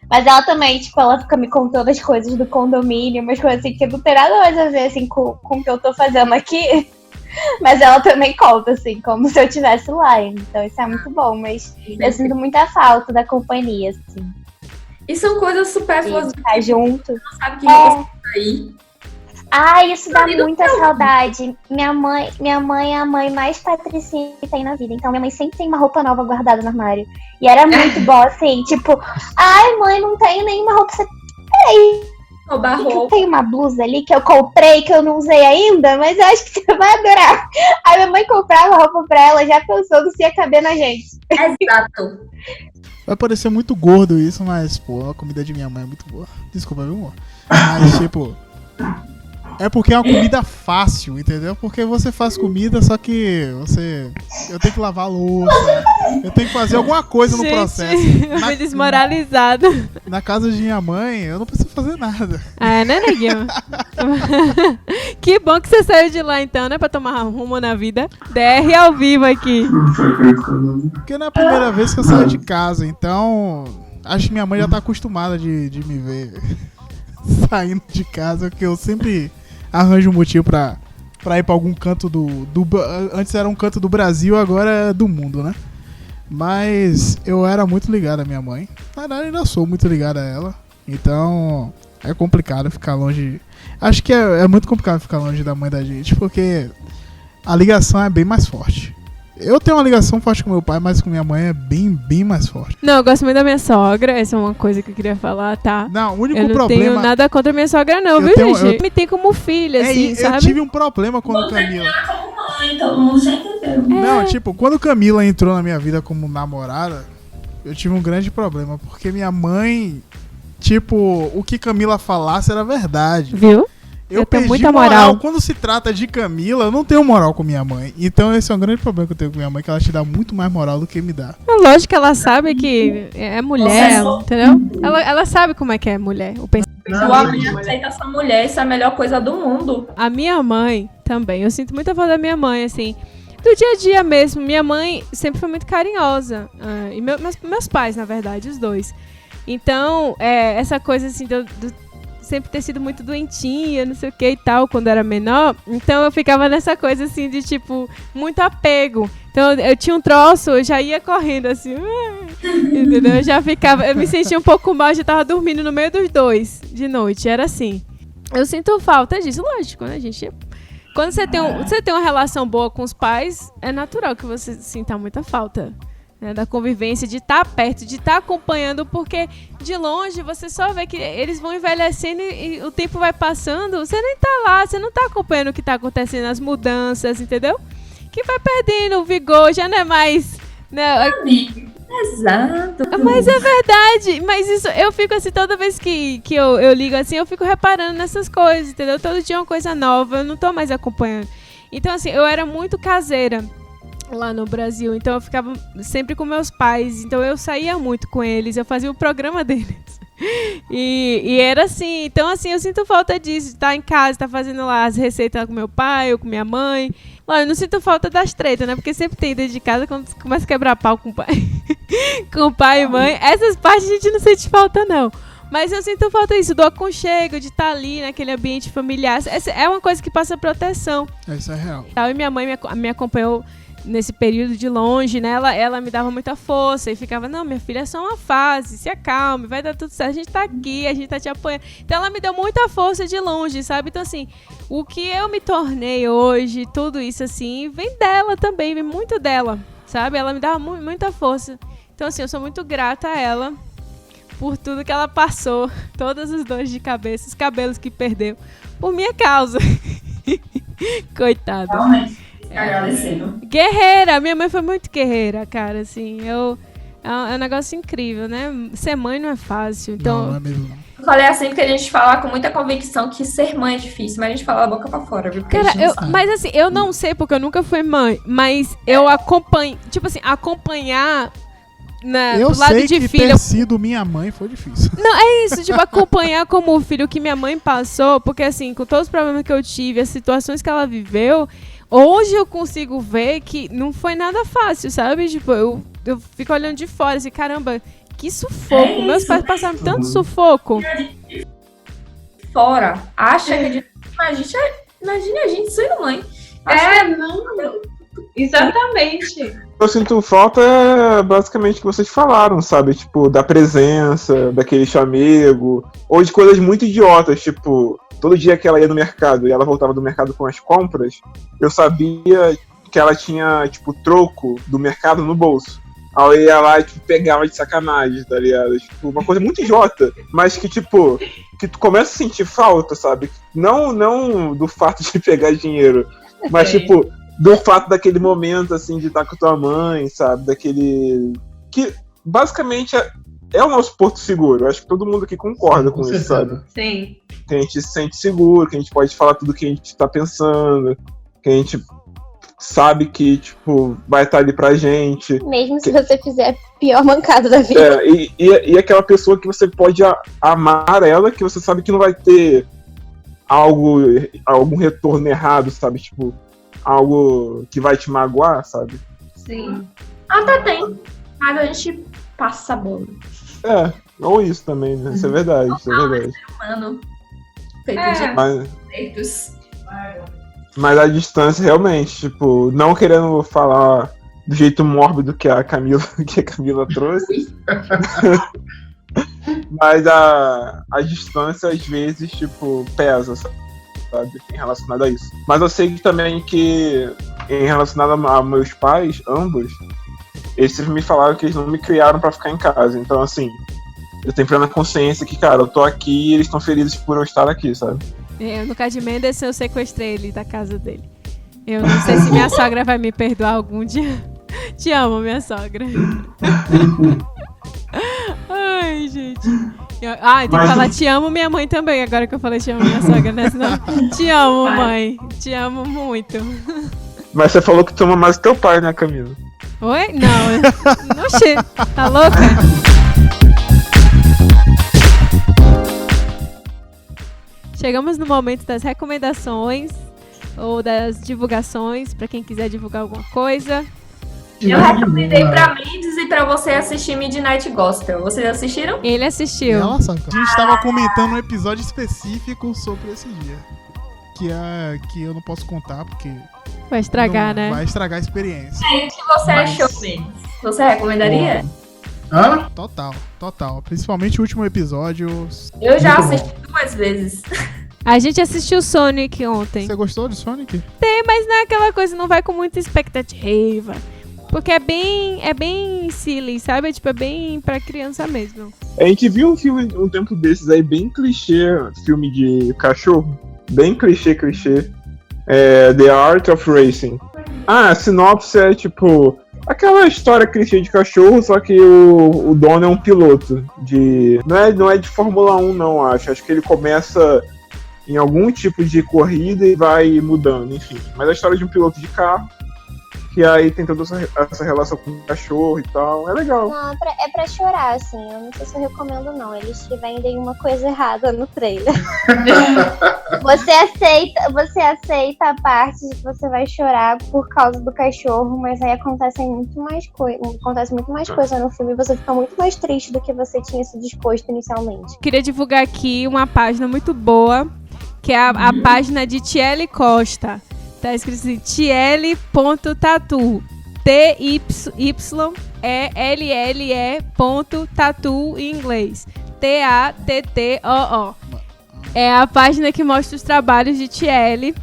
Mas ela também, tipo, ela fica me contando as coisas do condomínio, umas coisas assim que não tem nada mais a ver, assim, com o que eu tô fazendo aqui. Mas ela também conta, assim, como se eu estivesse lá. Então isso é muito bom, mas eu sinto muita falta da companhia, assim. E são coisas supérfluas. Ficar junto. Não sabe que você tá aí. Isso dá muita saudade. Minha mãe é a mãe mais patricinha que tem na vida. Então minha mãe sempre tem uma roupa nova guardada no armário. E era muito bom, assim, tipo, mãe, não tenho nenhuma roupa. Peraí. Eu tenho uma blusa ali que eu comprei, que eu não usei ainda, mas eu acho que você vai adorar. Aí minha mãe comprava roupa pra ela, já pensando se ia caber na gente. Exato. Vai parecer muito gordo isso, mas, pô, a comida de minha mãe é muito boa. Desculpa, meu amor. Mas, tipo, é porque é uma comida fácil, entendeu? Porque você faz comida, só que eu tenho que lavar a louça, eu tenho que fazer alguma coisa no processo. Eu fui desmoralizada. Na casa de minha mãe, eu não preciso fazer nada. Né, Neguinho? Que bom que você saiu de lá, então, né? Pra tomar rumo na vida. DR ao vivo aqui. Porque não é a primeira vez que eu saio de casa, então acho que minha mãe já tá acostumada de me ver saindo de casa, porque eu sempre arranjo um motivo pra ir pra algum canto antes era um canto do Brasil, agora é do mundo, né? Mas eu era muito ligado à minha mãe. Na verdade, ainda sou muito ligado a ela. Então, é complicado ficar longe. Acho que é muito complicado ficar longe da mãe da gente, porque a ligação é bem mais forte. Eu tenho uma ligação forte com meu pai, mas com minha mãe é bem, bem mais forte. Não, eu gosto muito da minha sogra. Essa é uma coisa que eu queria falar, tá? Não, o único eu não problema... tenho nada contra a minha sogra, não, viu, gente? Me tem como filha, assim, sabe? Eu tive um problema quando Camila... Como mãe, todo mundo já entendeu. Não, tipo, quando Camila entrou na minha vida como namorada, eu tive um grande problema, porque minha mãe, tipo, o que Camila falasse era verdade. Viu? Eu tenho perdi muita moral. Quando se trata de Camila, eu não tenho moral com minha mãe. Então esse é um grande problema que eu tenho com minha mãe, que ela te dá muito mais moral do que me dá. É lógico que ela sabe que é mulher, entendeu? Ela sabe como é que é mulher. O homem aceita essa mulher, isso é a melhor coisa do mundo. A minha mãe também. Eu sinto muita falta da minha mãe, assim. Do dia a dia mesmo. Minha mãe sempre foi muito carinhosa. E meus pais, na verdade, os dois. Então, essa coisa assim do sempre ter sido muito doentinha, não sei o que e tal, quando era menor. Então eu ficava nessa coisa assim de tipo, muito apego. Então eu tinha um troço, eu já ia correndo assim, entendeu? Eu me sentia um pouco mal, já tava dormindo no meio dos dois de noite, era assim. Eu sinto falta disso, lógico, né, gente? Quando você tem uma relação boa com os pais, é natural que você sinta muita falta, né, da convivência, de estar perto, de estar acompanhando, porque de longe você só vê que eles vão envelhecendo e o tempo vai passando, você nem tá lá, você não tá acompanhando o que tá acontecendo, as mudanças, entendeu? Que vai perdendo o vigor, já não é mais Não, Exato. mas é verdade. Mas isso, eu fico assim, toda vez que eu ligo assim, eu fico reparando nessas coisas, entendeu? Todo dia é uma coisa nova, eu não tô mais acompanhando. Então, assim, eu era muito caseira lá no Brasil, então eu ficava sempre com meus pais, então eu saía muito com eles, eu fazia o programa deles. E era assim, então assim, eu sinto falta disso, de estar em casa, estar fazendo lá as receitas com meu pai ou com minha mãe. Lá, eu não sinto falta das tretas, né? Porque sempre tem dentro de casa quando começa a quebrar pau com o pai. Com o pai e mãe. Essas partes a gente não sente falta, não. Mas eu sinto falta disso, do aconchego, de estar ali naquele ambiente familiar. Essa é uma coisa que passa proteção. Isso é real. E minha mãe me acompanhou nesse período de longe, né? Ela me dava muita força e ficava, não, minha filha, é só uma fase, se acalme, vai dar tudo certo, a gente tá aqui, a gente tá te apoiando. Então ela me deu muita força de longe, sabe? Então assim, o que eu me tornei hoje, tudo isso assim, vem dela também, vem muito dela, sabe? Ela me dava muita força. Então assim, eu sou muito grata a ela por tudo que ela passou, todas as dores de cabeça, os cabelos que perdeu, por minha causa. Coitada. Agradecendo. Guerreira, minha mãe foi muito guerreira, cara, assim, é um negócio incrível, né? Ser mãe não é fácil, então... Não é mesmo, não. Eu falei assim porque a gente fala com muita convicção que ser mãe é difícil, mas a gente fala da boca pra fora, viu? Porque a Cara, gente não sabe. mas assim, eu não sei porque eu nunca fui mãe, mas eu acompanho, tipo assim, acompanhar Eu do lado sei de que filho. ter sido minha mãe foi difícil. Não, é isso, tipo, acompanhar como o filho que minha mãe passou, porque assim, com todos os problemas que eu tive, as situações que ela viveu, hoje eu consigo ver que não foi nada fácil, sabe? Tipo, eu fico olhando de fora, assim, caramba, que sufoco. Meus pais passaram tanto sufoco. Fora, acha que é difícil, mas imagina a gente sendo mãe. Não. Exatamente. Eu sinto falta basicamente o que vocês falaram, sabe? Tipo, da presença, daquele chamego, ou de coisas muito idiotas, tipo, todo dia que ela ia no mercado e ela voltava do mercado com as compras, eu sabia que ela tinha, tipo, troco do mercado no bolso. Aí eu ia lá e tipo, pegava de sacanagem, tá ligado? Tipo, uma coisa muito idiota, mas que, tipo, que tu começa a sentir falta, sabe? Não do fato de pegar dinheiro, mas, Sim. tipo, do fato daquele momento, assim, de estar com tua mãe, sabe? Daquele... Que, basicamente, é o nosso porto seguro. Eu acho que todo mundo aqui concorda com isso, sabe? Sim. Que a gente se sente seguro, que a gente pode falar tudo que a gente tá pensando, que a gente sabe que, tipo, vai estar ali pra gente. Mesmo se você fizer a pior mancada da vida. E aquela pessoa que você pode amar ela, que você sabe que não vai ter algum retorno errado, sabe? Tipo, algo que vai te magoar, sabe? Sim. Até tem, mas a gente passa a bola. Ou isso também, né? Isso é verdade, isso é verdade. Mano, feito É. Mas, de defeitos. mas a distância, realmente, tipo, não querendo falar do jeito mórbido que a Camila trouxe, mas a distância, às vezes, tipo, pesa, sabe? Em relacionado a isso. Mas eu sei que também que, em relacionado a meus pais, ambos, eles sempre me falaram que eles não me criaram pra ficar em casa. Então, assim, eu tenho plena consciência que, cara, eu tô aqui e eles estão felizes por eu estar aqui, sabe? No caso de Mendes, eu sequestrei ele da casa dele. Eu não sei se minha sogra vai me perdoar algum dia. Te amo, minha sogra. Ai, gente. Tem que falar te amo minha mãe também, agora que eu falei te amo minha sogra, né? Senão, te amo, mãe. Te amo muito. Mas você falou que tu ama mais teu pai, né, Camila? Oi? Não. Oxê, tá louca? Chegamos no momento das recomendações ou das divulgações, pra quem quiser divulgar alguma coisa. Eu recomendei pra Mendes e pra você assistir Midnight Gospel. Vocês assistiram? Ele assistiu. Ela sabe. A gente tava comentando um episódio específico sobre esse dia. Que eu não posso contar, porque... Vai estragar, não- né? Vai estragar a experiência. E o que você achou, Mendes? Você recomendaria? Hã? Total. Principalmente o último episódio. Eu já Muito bom. assisti 2 vezes. A gente assistiu Sonic ontem. Você gostou de Sonic? Mas não é aquela coisa, não vai com muita expectativa. Porque é bem silly, sabe? Tipo, é bem pra criança mesmo. A gente viu um filme um tempo desses aí, bem clichê, filme de cachorro. Bem clichê. The Art of Racing. A sinopse é tipo... Aquela história clichê de cachorro, só que o dono é um piloto. Não é de Fórmula 1, não, acho. Acho que ele começa em algum tipo de corrida e vai mudando, enfim. Mas a história de um piloto de carro, que aí tem toda essa relação com o cachorro e tal, é legal. Não, é pra chorar, assim. Eu não sei se eu recomendo, não. Eles te vendem uma coisa errada no trailer. Você aceita a parte de que você vai chorar por causa do cachorro, mas aí acontece muito mais coisa no filme e você fica muito mais triste do que você tinha se disposto inicialmente. Queria divulgar aqui uma página muito boa, que é a página de Tiele Costa. Tá escrito assim, tiele.tattoo. TYELLE.tattoo em inglês. TATTOO. É a página que mostra os trabalhos de Tiele,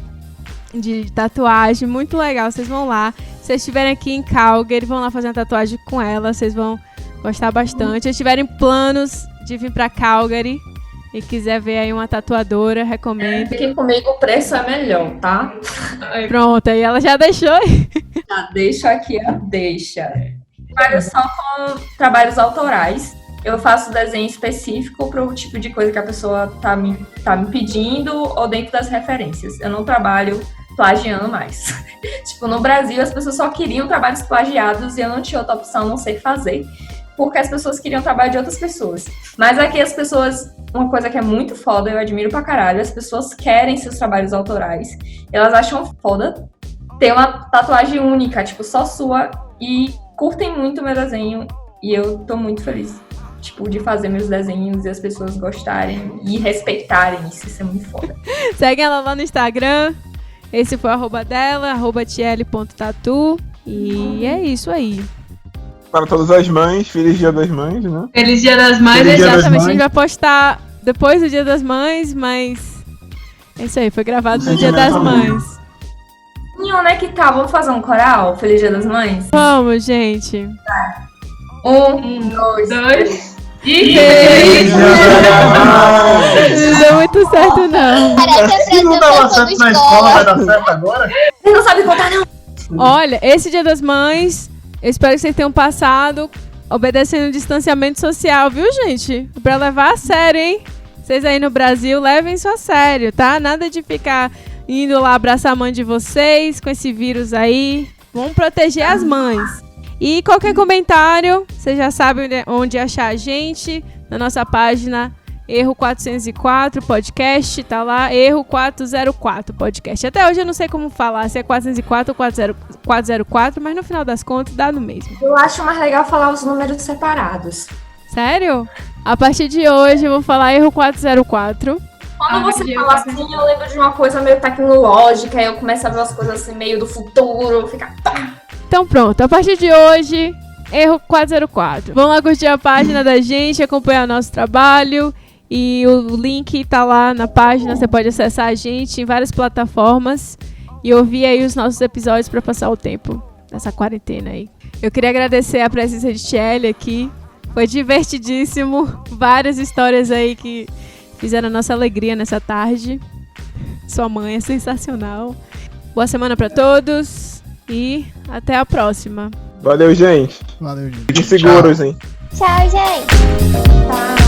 de tatuagem. Muito legal, vocês vão lá. Se vocês estiverem aqui em Calgary, vão lá fazer uma tatuagem com ela. Vocês vão gostar bastante. Se tiverem planos de vir pra Calgary e quiser ver aí uma tatuadora, recomendo. Aqui comigo o preço é melhor, tá? Pronto, aí ela já deixou. Já deixa aqui, deixa. Trabalho só com trabalhos autorais. Eu faço desenho específico para o tipo de coisa que a pessoa tá me pedindo ou dentro das referências. Eu não trabalho plagiando mais. Tipo, no Brasil as pessoas só queriam trabalhos plagiados e eu não tinha outra opção a não ser fazer, porque as pessoas queriam trabalho de outras pessoas. Mas aqui as pessoas, uma coisa que é muito foda, eu admiro pra caralho, as pessoas querem seus trabalhos autorais. Elas acham foda ter uma tatuagem única, tipo, só sua, e curtem muito o meu desenho, e eu tô muito feliz, tipo, de fazer meus desenhos e as pessoas gostarem e respeitarem isso é muito foda. Segue ela lá no Instagram, esse foi o arroba dela, @tiele.tattoo, e é isso aí. Para todas as mães, feliz Dia das Mães, né? Feliz Dia das Mães. Feliz Dia das Exatamente, a Mães. gente vai postar depois do Dia das Mães, mas é isso aí, foi gravado no Dia das Mães. E onde é que tá? Vamos fazer um coral? Feliz Dia das Mães? Vamos, gente. 1, 2, 3. E Feliz Dia das Mães! Não deu muito certo, não. Parece Se não dava apresentação certo da na escola, vai escola. dar certo agora? Você não sabe contar, não? Olha, esse Dia das Mães, eu espero que vocês tenham passado obedecendo o distanciamento social, viu, gente? Pra levar a sério, hein? Vocês aí no Brasil, levem isso a sério, tá? Nada de ficar indo lá abraçar a mãe de vocês com esse vírus aí. Vamos proteger as mães. E qualquer comentário, vocês já sabem onde achar a gente, na nossa página Erro 404 Podcast, tá lá, Erro 404 Podcast. Até hoje eu não sei como falar, se é 404 ou 404, mas no final das contas dá no mesmo. Eu acho mais legal falar os números separados. Sério? A partir de hoje eu vou falar Erro 404. Quando você fala assim, eu lembro de uma coisa meio tecnológica, aí eu começo a ver umas coisas assim meio do futuro, fica... Então pronto, a partir de hoje, Erro 404. Vão lá curtir a página da gente, acompanhar nosso trabalho. E o link tá lá na página, você pode acessar a gente em várias plataformas e ouvir aí os nossos episódios para passar o tempo dessa quarentena aí. Eu queria agradecer a presença de Tiele aqui, foi divertidíssimo, várias histórias aí que fizeram a nossa alegria nessa tarde. Sua mãe é sensacional. Boa semana para todos e até a próxima. Valeu, gente. Valeu, gente. Fiquem seguros, hein? Tchau, gente. Tá.